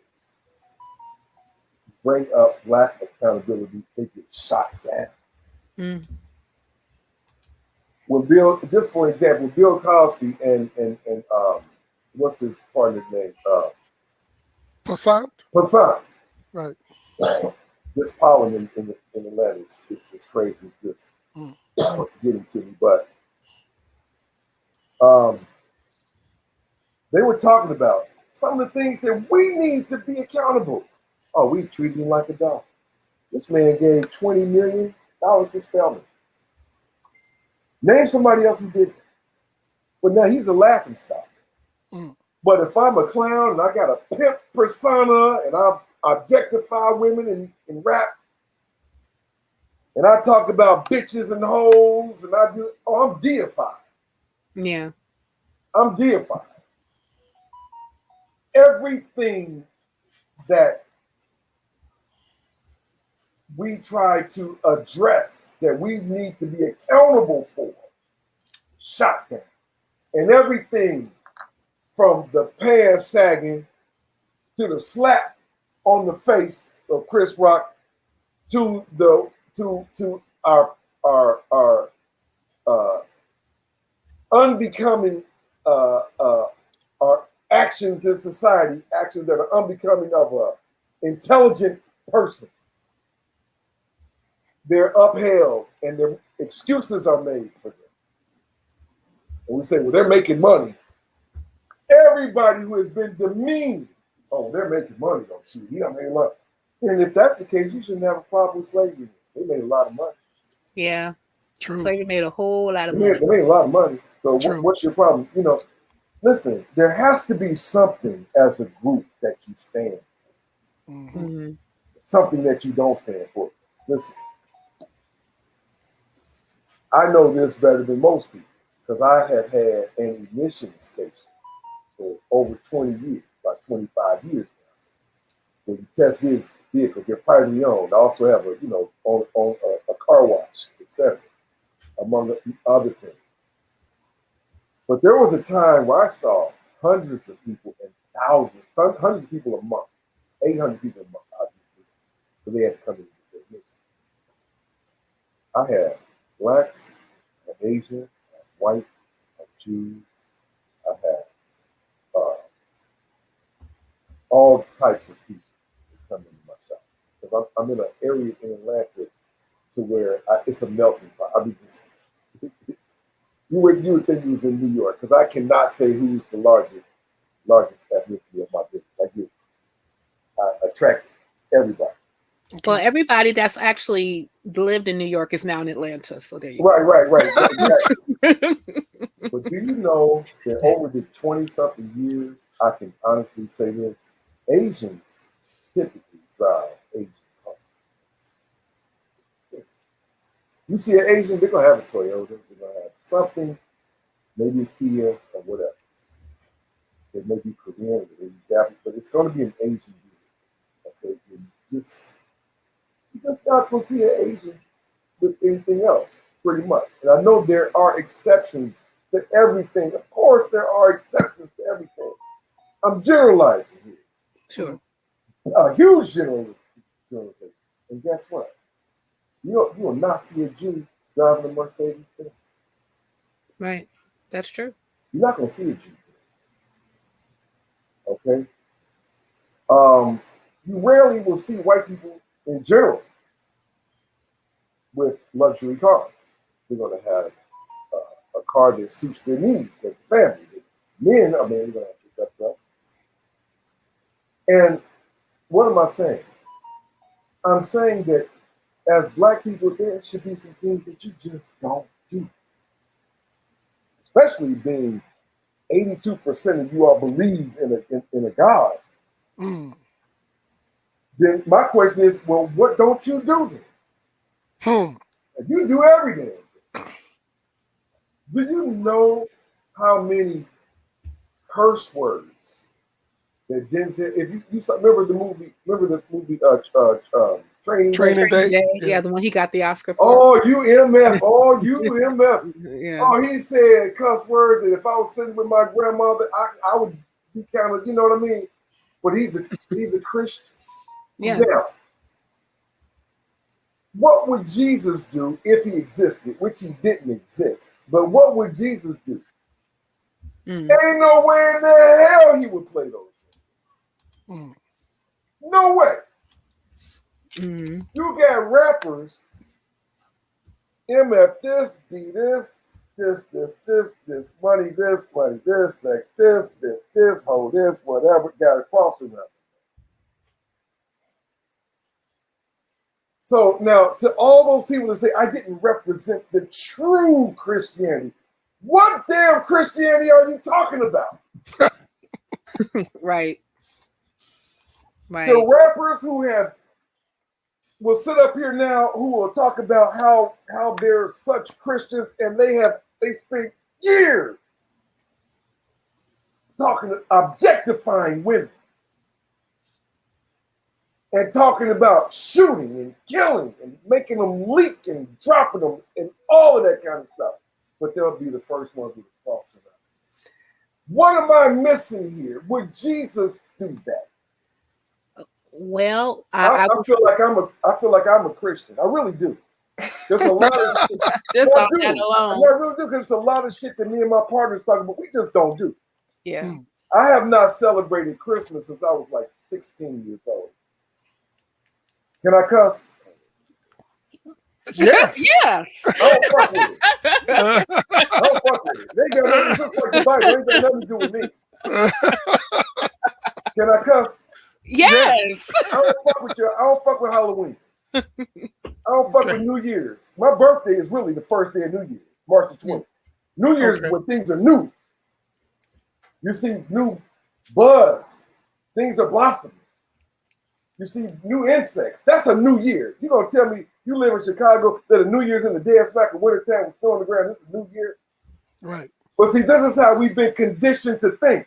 bring up Black accountability, they get shot down. When Bill, just for example, Bill Cosby and what's his partner's name? Passant. Right. This pollen in the letter is crazy. It's just getting to me. But they were talking about some of the things that we need to be accountable. Oh, we treat him like a dog. This man gave $20 million to Spelman. Name somebody else who did that. But now he's a laughing stock. But if I'm a clown and I got a pimp persona and I objectify women in rap, and I talk about bitches and hoes, and I'm deified. Yeah. I'm deified. Everything that we try to address that we need to be accountable for, shot down. And everything from the pants sagging to the slap on the face of Chris Rock to our unbecoming our actions in society, actions that are unbecoming of an intelligent person. They're upheld and their excuses are made for them. And we say, well, they're making money. Everybody who has been demeaned, oh, they're making money. Oh, shoot, he don't make money. And if that's the case, you shouldn't have a problem with slavery. They made a lot of money. Yeah. True. Slavery made a whole lot of They money. made a lot of money. So what's your problem? You know, listen, there has to be something as a group that you stand for. Mm-hmm. Something that you don't stand for. Listen, I know this better than most people because I have had an emission station for over 20 years, about 25 years now, where you test vehicles. They're privately owned. I also have a car wash, etc., among other things. But there was a time where I saw hundreds of people and hundreds of people a month, 800 people a month, obviously, so they had to come in with their mission. I had blacks, I had Asians, I had whites, I had Jews, I had all types of people that come into my shop. Because I'm in an area in Atlanta to where it's a melting pot. I mean, just you would think he was in New York because I cannot say who's the largest ethnicity of my business. I attract everybody. Well, everybody that's actually lived in New York is now in Atlanta. So there you go. Right. Exactly. But do you know that over the 20-something years, I can honestly say this: Asians typically drive Asian cars. You see an Asian, they're gonna have a Toyota, they're gonna have something, maybe a Kia or whatever. It may be Korean, it may be Japanese, but it's gonna be an Asian vehicle. Okay, you're just not gonna see an Asian with anything else, pretty much. And I know there are exceptions to everything. Of course, there are exceptions to everything. I'm generalizing here. Sure. A huge generalization. And guess what? You will not see a Jew driving a Mercedes today. Right. That's true. You're not going to see a Jew today. Okay? You rarely will see white people in general with luxury cars. They're going to have a car that suits their needs as a family. Men are going to have to pick up. And what am I saying? I'm saying that as black people, there should be some things that you just don't do. Especially being 82% of you all believe in a God. Then my question is, well, what don't you do then? If you do everything, do you know how many curse words that Denzel? If you remember the movie Training Day? Yeah, the one he got the Oscar for. Oh, you MF. Oh, you MF. Yeah. Oh, he said cuss words that if I was sitting with my grandmother, I would be kind of, you know what I mean? But he's a Christian. Yeah. Now, what would Jesus do if he existed, which he didn't exist? But what would Jesus do? Ain't no way in the hell he would play those things. No way. You got rappers, MF this, B this, money, this, sex, this, hoe, this, whatever, got a cross around. So now, to all those people that say, I didn't represent the true Christianity, what damn Christianity are you talking about? Right. The rappers who will sit up here now who will talk about how they're such Christians and they spent years objectifying women. And talking about shooting and killing and making them leak and dropping them and all of that kind of stuff. But they'll be the first ones with the cross around. What am I missing here? Would Jesus do that? Well, I feel like I'm a Christian. I really do. There's a lot of just on that alone. I really do, because there's a lot of shit that me and my partners talk about. We just don't do. Yeah. I have not celebrated Christmas since I was like 16 years old. Can I cuss? Yes. Yes. Don't fuck with it. Don't fuck with it. They got nothing, just like the Bible. They got nothing to do with me. Can I cuss? Yes. I don't fuck with you. I don't fuck with Halloween. I don't fuck with New Year's. My birthday is really the first day of New Year's, March the 20th. New Year's is when things are new. You see new buds. Things are blossoming. You see new insects. That's a new year. You gonna tell me you live in Chicago that a New Year's in the dead smack of wintertime with snow on the ground. This is a new year. Right. But see, this is how we've been conditioned to think.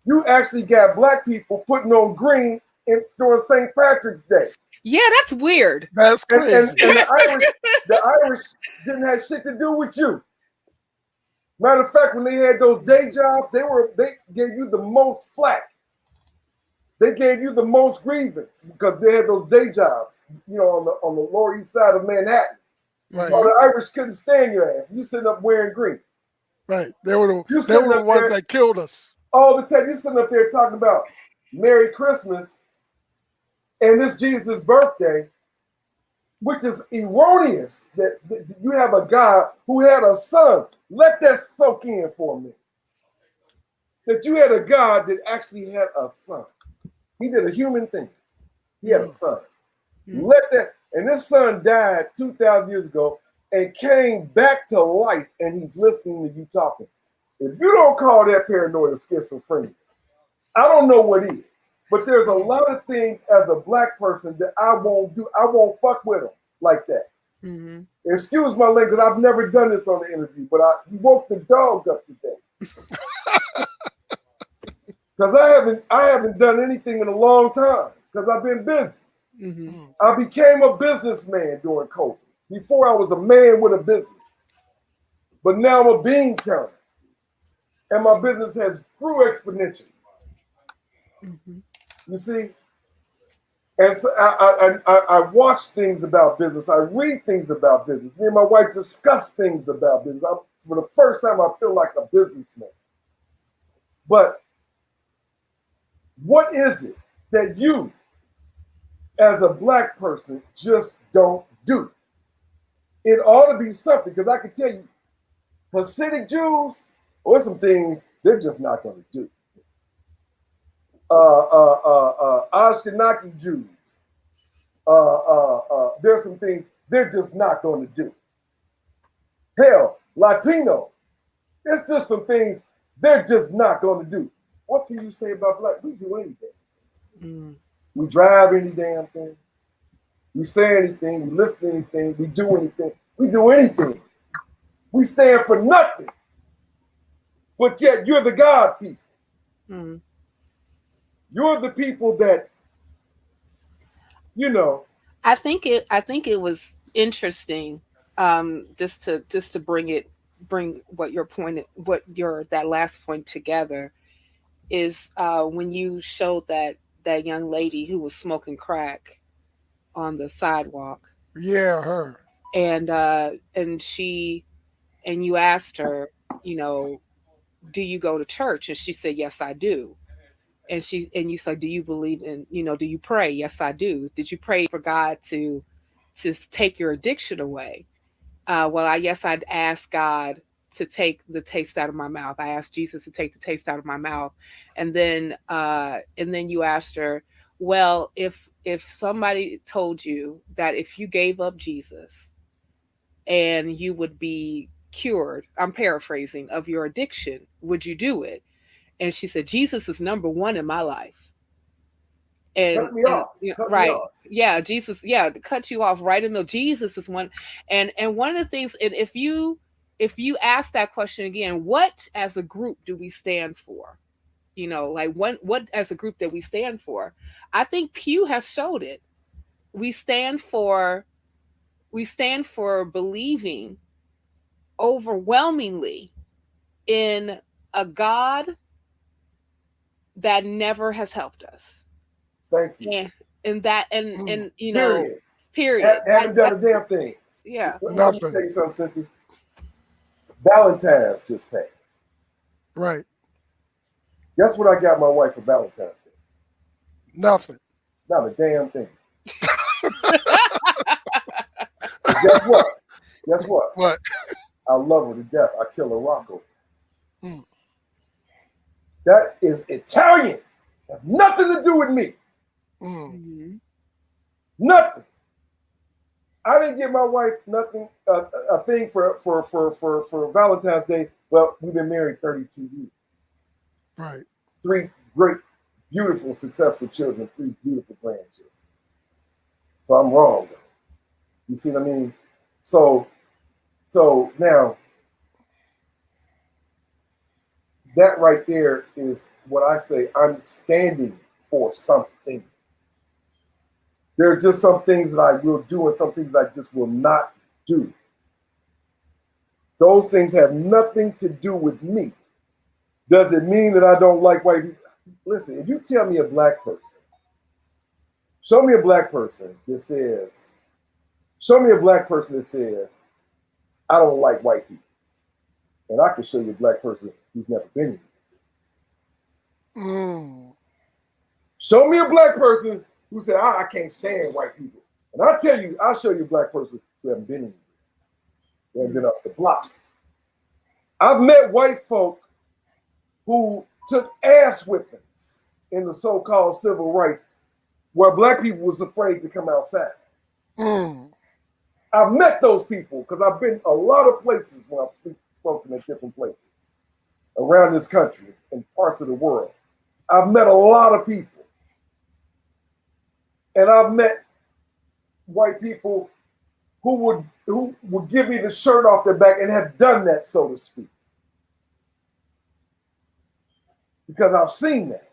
You actually got black people putting on green during St. Patrick's Day. Yeah, that's weird. That's crazy. And the Irish didn't have shit to do with you. Matter of fact, when they had those day jobs, they gave you the most flack. They gave you the most grievance because they had those day jobs, you know, on the Lower East Side of Manhattan. Right. Well, the Irish couldn't stand your ass. You sitting up wearing green. Right. They were the ones that killed us. All the time. You sitting up there talking about Merry Christmas and this Jesus' birthday, which is erroneous that you have a God who had a son. Let that soak in for a minute. That you had a God that actually had a son. He did a human thing. He had a son. Let that, and this son died 2,000 years ago and came back to life, and he's listening to you talking. If you don't call that paranoid or schizophrenia, I don't know what is. But there's a lot of things as a black person that I won't do. I won't fuck with them like that. Mm-hmm. Excuse my language. I've never done this on the interview, but you woke the dog up today. Because I haven't done anything in a long time because I've been busy. Mm-hmm. I became a businessman during COVID. Before I was a man with a business. But now I'm a bean counter. And my business has grew exponentially. Mm-hmm. You see? And so I watch things about business. I read things about business. Me and my wife discuss things about business. For the first time, I feel like a businessman. But what is it that you, as a black person, just don't do? It ought to be something, because I can tell you, Hasidic Jews, or some things they're just not going to do. Ashkenazi Jews, there's some things they're just not going to do. Hell, Latinos, it's just some things they're just not going to do. What can you say about black? We do anything. Mm. We drive any damn thing. We say anything. We listen to anything. We do anything. We do anything. We stand for nothing. But yet you're the God people. Mm. You're the people that, you know. I think it was interesting, just to bring that last point together, is when you showed that young lady who was smoking crack on the sidewalk. Yeah, her. And you asked her, you know, do you go to church? And she said, yes, I do. And you said, do you believe in, you know, do you pray? Yes, I do. Did you pray for God to take your addiction away? I'd ask God to take the taste out of my mouth. I asked Jesus to take the taste out of my mouth. And then you asked her, well, if somebody told you that if you gave up Jesus and you would be cured, I'm paraphrasing, of your addiction, would you do it? And she said, Jesus is number one in my life. Cut me off. Right. Yeah, Jesus, to cut you off right in the middle. Jesus is one. And one of the things, and if you ask that question again, what as a group do we stand for? You know, like what as a group that we stand for? I think Pew has showed it. We stand for believing overwhelmingly in a God that never has helped us. Thank you. And you know, period. Haven't done a damn thing. Yeah. Let me tell you something, Cynthia. Valentine's just passed. Right. Guess what I got my wife for Valentine's Day? Nothing. Not a damn thing. Guess what? Guess what? What? I love her to death. I kill her Rocco. Mm. That is Italian. Has nothing to do with me. Mm-hmm. Nothing. I didn't get my wife nothing, a thing for Valentine's Day. Well, we've been married 32 years. Right. 3 great, beautiful, successful children, 3 beautiful grandchildren. So I'm wrong, though. You see what I mean? So now, that right there is what I say. I'm standing for something. There are just some things that I will do and some things I just will not do. Those things have nothing to do with me. Does it mean that I don't like white people? Listen, if you tell me a black person, show me a black person that says, I don't like white people. And I can show you a black person who's never been here. Show me a black person who said, I can't stand white people. And I'll show you a black person who haven't been here. They haven't been up the block. I've met white folk who took ass whippings in the so-called civil rights where black people was afraid to come outside. I've met those people because I've been a lot of places when I've spoken at different places around this country and parts of the world. I've met a lot of people. And I've met white people who would give me the shirt off their back and have done that, so to speak. Because I've seen that.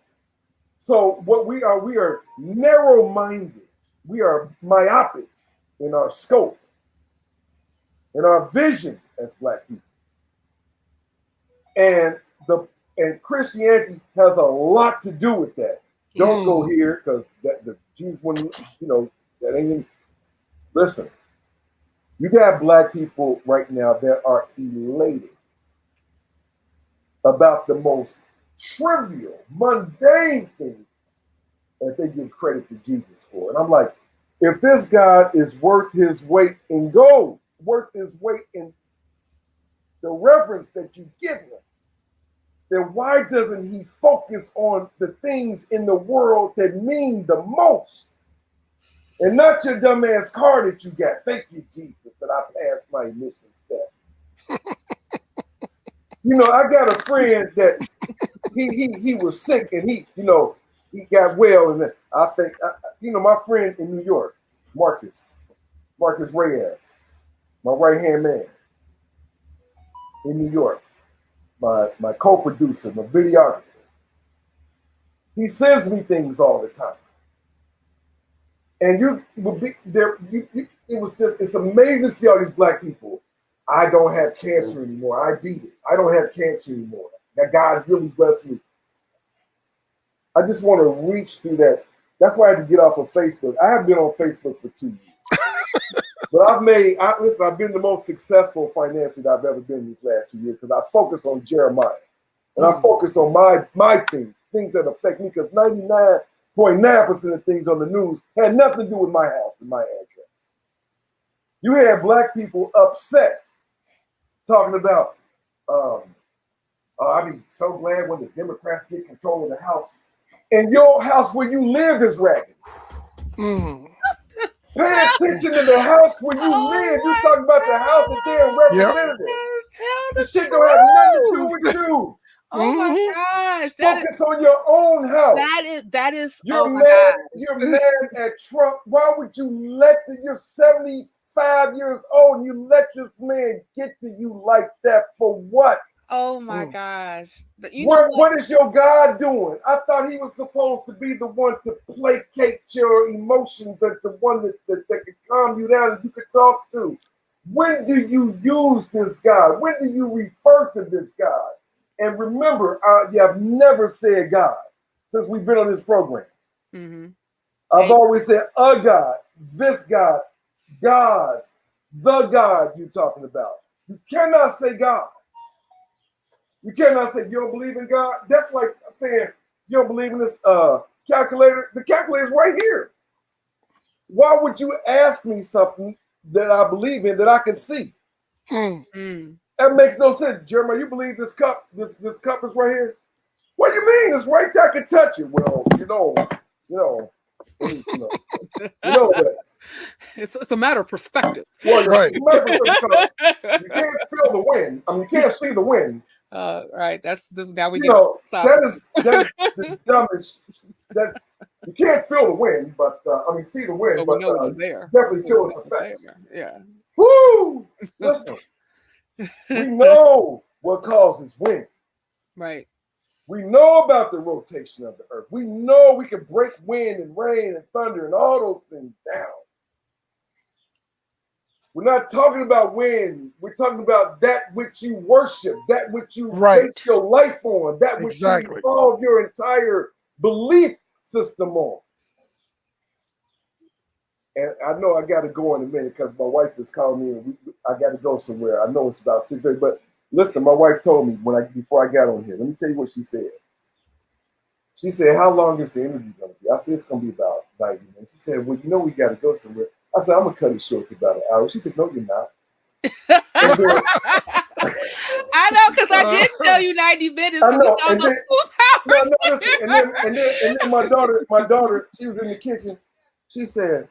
So what we are narrow-minded. We are myopic in our scope, in our vision as black people. And Christianity has a lot to do with that. Don't go here because Jesus wouldn't, that ain't even. Listen, you got black people right now that are elated about the most trivial, mundane things that they give credit to Jesus for. And I'm like, if this God is worth his weight in gold, worth his weight in the reverence that you give him, then why doesn't he focus on the things in the world that mean the most? And not your dumbass car that you got. Thank you, Jesus, that I passed my admissions test. I got a friend that he was sick and he got well. And I think, my friend in New York, Marcus Reyes, my right-hand man in New York. My co-producer, my videographer. He sends me things all the time. And you would be there. It's amazing to see all these black people. I don't have cancer anymore. I beat it. I don't have cancer anymore. That God really blessed me. I just want to reach through that. That's why I had to get off of Facebook. I haven't been on Facebook for 2 years. But I've been the most successful financially that I've ever been these last 2 years because I focused on Jeremiah. And I focused on my things that affect me because 99.9% of things on the news had nothing to do with my house and my address. You had black people upset talking about, I'd be so glad when the Democrats get control of the house. And your house where you live is raggedy. Pay attention to the house where you live. You're talking about the house that they're representative. This shit don't have nothing to do with you. Oh my gosh. Focus on your own house. That is You're mad. You're mad at Trump. Why would you you're 75 years old and you let this man get to you like that for what? Oh my gosh. What is your God doing? I thought he was supposed to be the one to placate your emotions and the one that could calm you down and you could talk to. When do you use this God? When do you refer to this God? And remember, you have never said God since we've been on this program. I've always said a God, this God, gods, the God you're talking about. You cannot say God. You cannot say you don't believe in God. That's like saying you don't believe in this calculator. The calculator's right here. Why would you ask me something that I believe in that I can see? That makes no sense. Jeremiah, you believe this cup, this cup is right here? What do you mean? It's right there. I can touch it. Well, You know that. It's a matter of perspective. Well, Right. You can't feel the wind. I mean, you can't see the wind. Right. Now we You get know, that is the dumbest. That's you can't feel the wind, but I mean, see the wind, but we but know it's there. definitely feel its effects. Yeah. Woo! Listen, we know what causes wind. Right. We know about the rotation of the earth. We know we can break wind and rain and thunder and all those things down. We're not talking about wind. We're talking about that which you worship, that which you base your life on, that which you evolve your entire belief system on. And I know I got to go in a minute because my wife is calling me and I got to go somewhere. I know it's about 6:30, but listen, my wife told me before I got on here, let me tell you what she said. She said, how long is the interview going to be? I said, it's going to be about 90 minutes. She said, well, you know we got to go somewhere. I said, I'm going to cut it short to about an hour. She said, no, you're not. I know, because I did tell you 90 minutes. I know. And then, and then my daughter, she was in the kitchen. She said,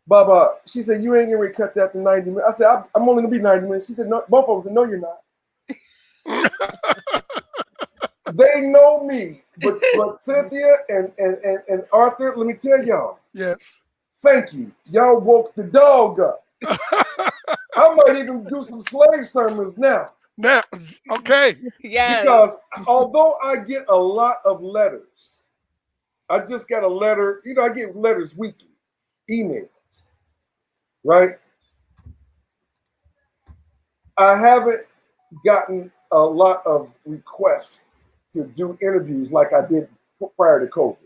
Baba, she said, you ain't going to cut that to 90 minutes. I said, I'm only going to be 90 minutes. She said, no, both of them said, no, you're not. They know me, but Cynthia and Arthur, let me tell y'all. Yes. Thank you. Y'all woke the dog up. I might even do some slave sermons now. Now, okay. Yeah. Because although I get a lot of letters, I just got a letter. You know, I get letters weekly, emails, right? I haven't gotten a lot of requests to do interviews like I did prior to COVID.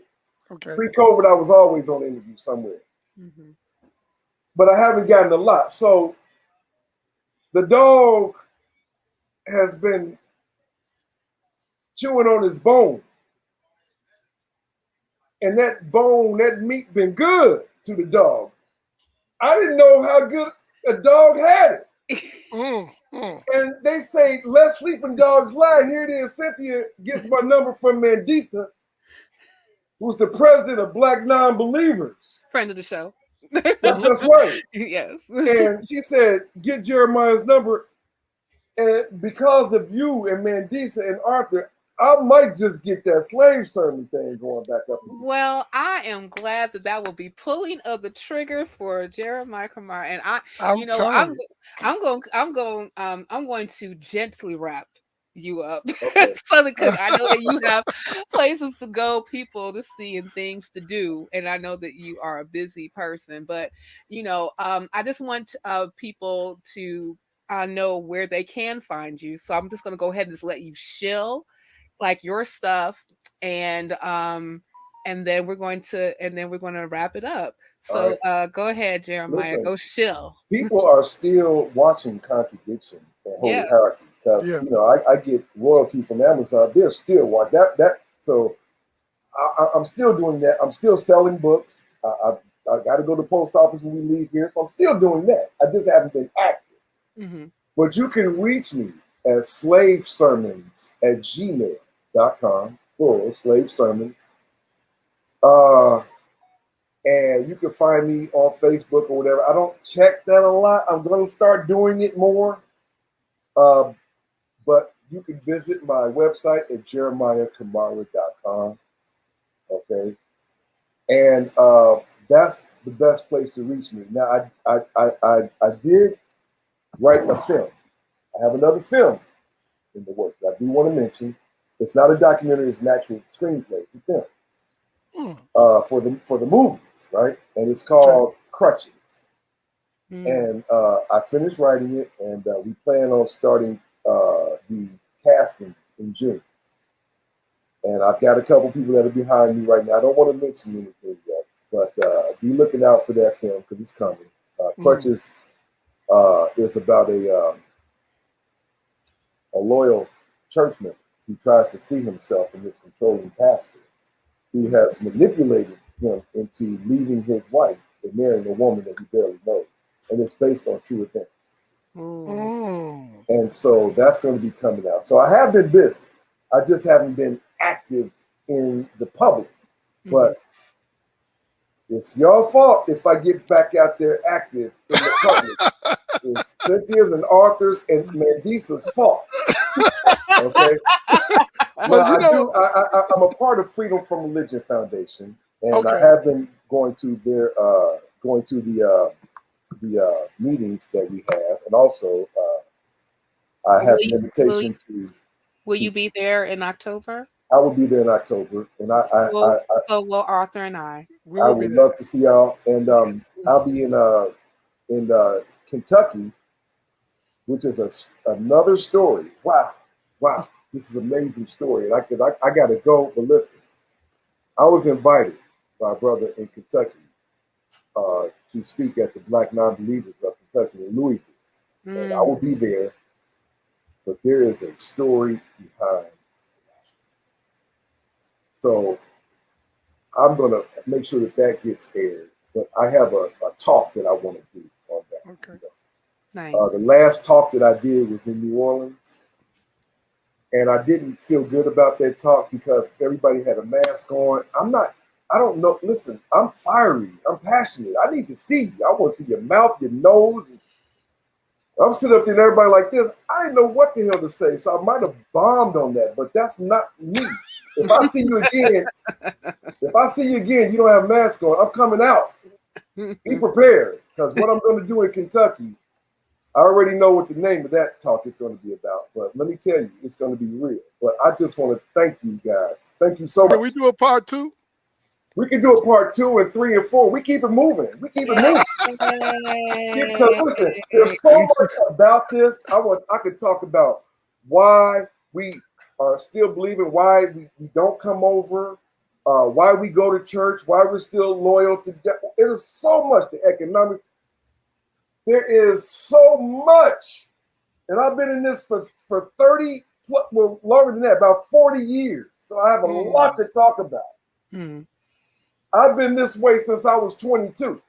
Okay. Pre-COVID, I was always on interview somewhere. Mm-hmm. But I haven't gotten a lot. So the dog has been chewing on his bone. And that bone, that meat been good to the dog. I didn't know how good a dog had it. And they say, let sleeping dogs lie. And here it is, Cynthia gets my number from Mandisa, who's the president of Black Non-Believers. Friend of the show. That's right. Yes. And she said, get Jeremiah's number. And because of you and Mandisa and Arthur, I might just get that slave sermon thing going back up again. Well, I am glad that will be pulling of the trigger for Jeremiah Camara, and I'm going to gently wrap you up, okay. so because I know that you have places to go, people to see, and things to do, and I know that you are a busy person. But I just want people to know where they can find you. So I'm just going to go ahead and just let you shill like your stuff, and then we're going to wrap it up. So right. Go ahead, Jeremiah. Listen, go shill. People are still watching Contradiction and Holy Hierarchy because I get royalty from Amazon. They're still watching that. So I'm still doing that. I'm still selling books. I got to go to the post office when we leave here, so I'm still doing that. I just haven't been active. Mm-hmm. But you can reach me at slavesermons@gmail.com, plural, slave sermons. And you can find me on Facebook or whatever. I don't check that a lot. I'm going to start doing it more. But you can visit my website at jeremiahcamara.com. Okay. And that's the best place to reach me. Now, I did write a film. I have another film in the works. I do want to mention it's not a documentary, it's an actual screenplay. It's a film. For the movies, right? And it's called Crutches. And I finished writing it, and we plan on starting the casting in June. And I've got a couple people that are behind me right now. I don't want to mention anything yet, but be looking out for that film because it's coming. Crutches is about a loyal churchman who tries to free himself from his controlling pastor, who has manipulated him into leaving his wife and marrying a woman that he barely knows. And it's based on true events. And so that's going to be coming out. So I have been busy. I just haven't been active in the public. But It's your fault if I get back out there active in the public. It's Cynthia's and Arthur's and Mandisa's fault. Okay. Well, I'm a part of Freedom from Religion Foundation, and I have been going to the meetings that we have, and also I have an invitation to. Will you be there in October? I will be there in October, and so will Arthur and I. I would love to see y'all, and I'll be in Kentucky, which is another story. Wow, this is an amazing story, and I got to go. But listen, I was invited by a brother in Kentucky to speak at the Black Non-Believers of Kentucky in Louisville, and I will be there. But there is a story behind. So I'm going to make sure that gets aired. But I have a talk that I want to do on that. Okay. Nice. The last talk that I did was in New Orleans. And I didn't feel good about that talk because everybody had a mask on. I don't know. Listen, I'm fiery. I'm passionate. I need to see you. I want to see your mouth, your nose. I'm sitting up there and everybody like this. I didn't know what the hell to say. So I might have bombed on that, but that's not me. If I see you again, you don't have a mask on, I'm coming out. Be prepared, because what I'm going to do in Kentucky, I already know what the name of that talk is going to be about. But let me tell you, it's going to be real. But I just want to thank you guys. Thank you so much. Can we do a part 2? We can do a part 2 and 3 and 4. We keep it moving. Because listen, there's so much about this. I could talk about why we are still believing, why we don't come over, why we go to church, why we're still loyal to God. There's so much, the economic. There is so much. And I've been in this for 30, well, longer than that, about 40 years. So I have a lot to talk about. I've been this way since I was 22.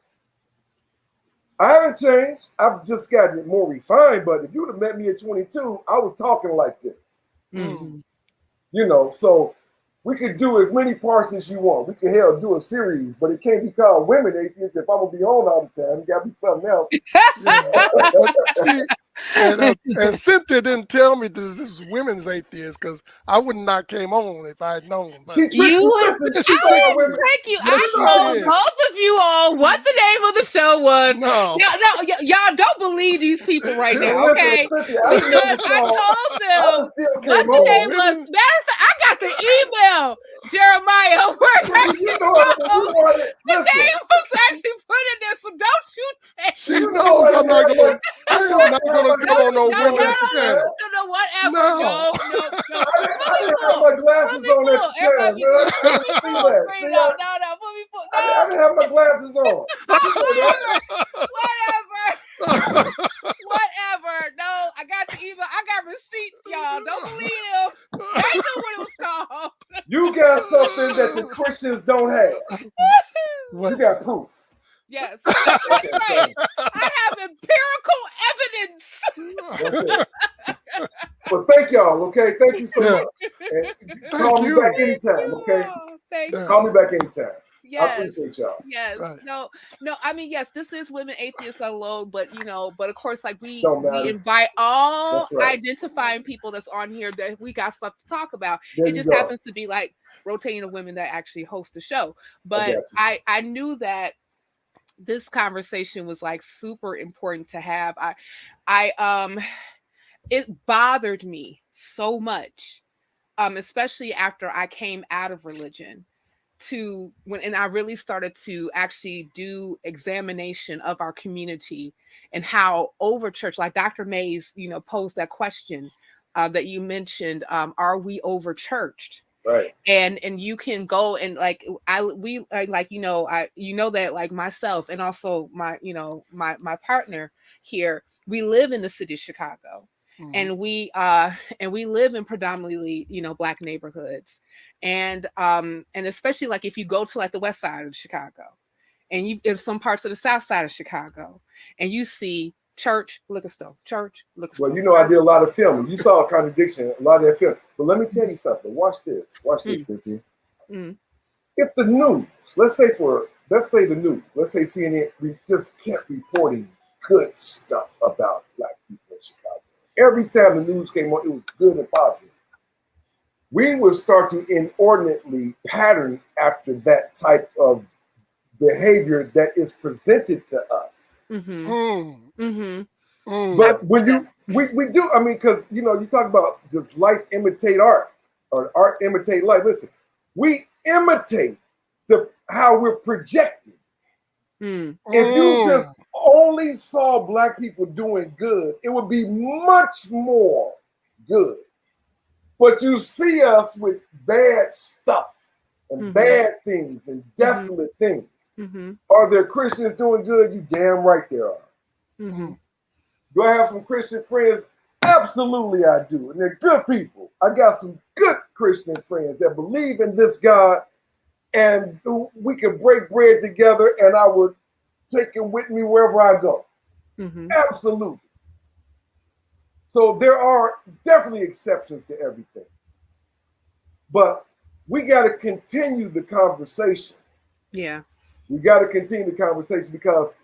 I haven't changed. I've just gotten more refined. But if you would have met me at 22, I was talking like this. You know, so we could do as many parts as you want. We could do a series, but it can't be called Women Atheists if I'm gonna be on all the time. It gotta be something else. See, and Cynthia didn't tell me this is women's atheist, because I would not came on if I had known. Thank you. I told both of you all what the name of the show was. No, y'all don't believe these people right now, okay? I told them what the name was. Matter of fact, I got the email, Jeremiah, where the name was actually put in there, so don't you take it. She knows I'm not going to go on no women's channel. Whatever. No. I didn't have my glasses on at the time. I didn't have my glasses on. Whatever. No, I got the email. I got receipts, y'all. Don't believe him. I know what it was called. You got something that the Christians don't have. You got proof. Yes. That's right. I have empirical evidence. But thank y'all, okay? Thank you so much. And call me back anytime, okay? Call me back anytime. Yes. I appreciate y'all. Yes. Right. No. I mean, yes, this is Women Atheists Alone, but but of course, like we invite all identifying people that's on here that we got stuff to talk about. It just happens to be like rotating the women that actually host the show. But I knew that this conversation was like super important to have. It bothered me so much, especially after I came out of religion, and I really started to actually do examination of our community and how over church, like Dr. Mays, posed that question that you mentioned, are we over churched? Right. And you can go and like that, like myself and also my partner here, we live in the city of Chicago. And we live in predominantly, Black neighborhoods, and especially like if you go to like the west side of Chicago, and if some parts of the south side of Chicago, and you see church, liquor store, church, liquor store. Well, I did a lot of filming. You saw a contradiction, a lot of that film. But let me tell you something. Watch this, Cynthia. If the news, let's say for let's say the news, let's say CNN, we just kept reporting good stuff about black people in Chicago. Every time the news came on, it was good and positive. We would start to inordinately pattern after that type of behavior that is presented to us. But when we do, I mean, because you know, you talk about does life imitate art or art imitate life? Listen, we imitate how we're projected. If you just only saw black people doing good, it would be much more good. But you see us with bad stuff and bad things and desolate things. Are there Christians doing good? You damn right there are. Do I have some Christian friends? Absolutely I do. And they're good people. I got some good Christian friends that believe in this God, and we can break bread together, and I would take him with me wherever I go. Absolutely. So there are definitely exceptions to everything. But we got to continue the conversation. Yeah. We got to continue the conversation because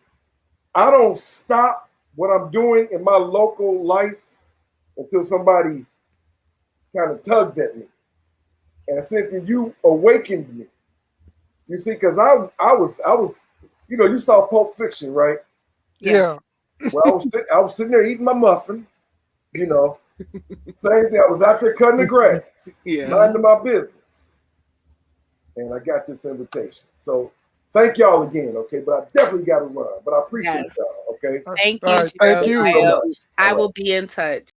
I don't stop what I'm doing in my local life until somebody kind of tugs at me. And Cynthia, you awakened me. You see, because I was, you know, you saw Pulp Fiction, right? Yeah. Well, I was sitting there eating my muffin, you know. Same thing. I was out there cutting the grass, minding my business. And I got this invitation. So thank y'all again, okay? But I definitely got to run. But I appreciate y'all, okay? Thank you. Right, thank you. So much. I will be in touch.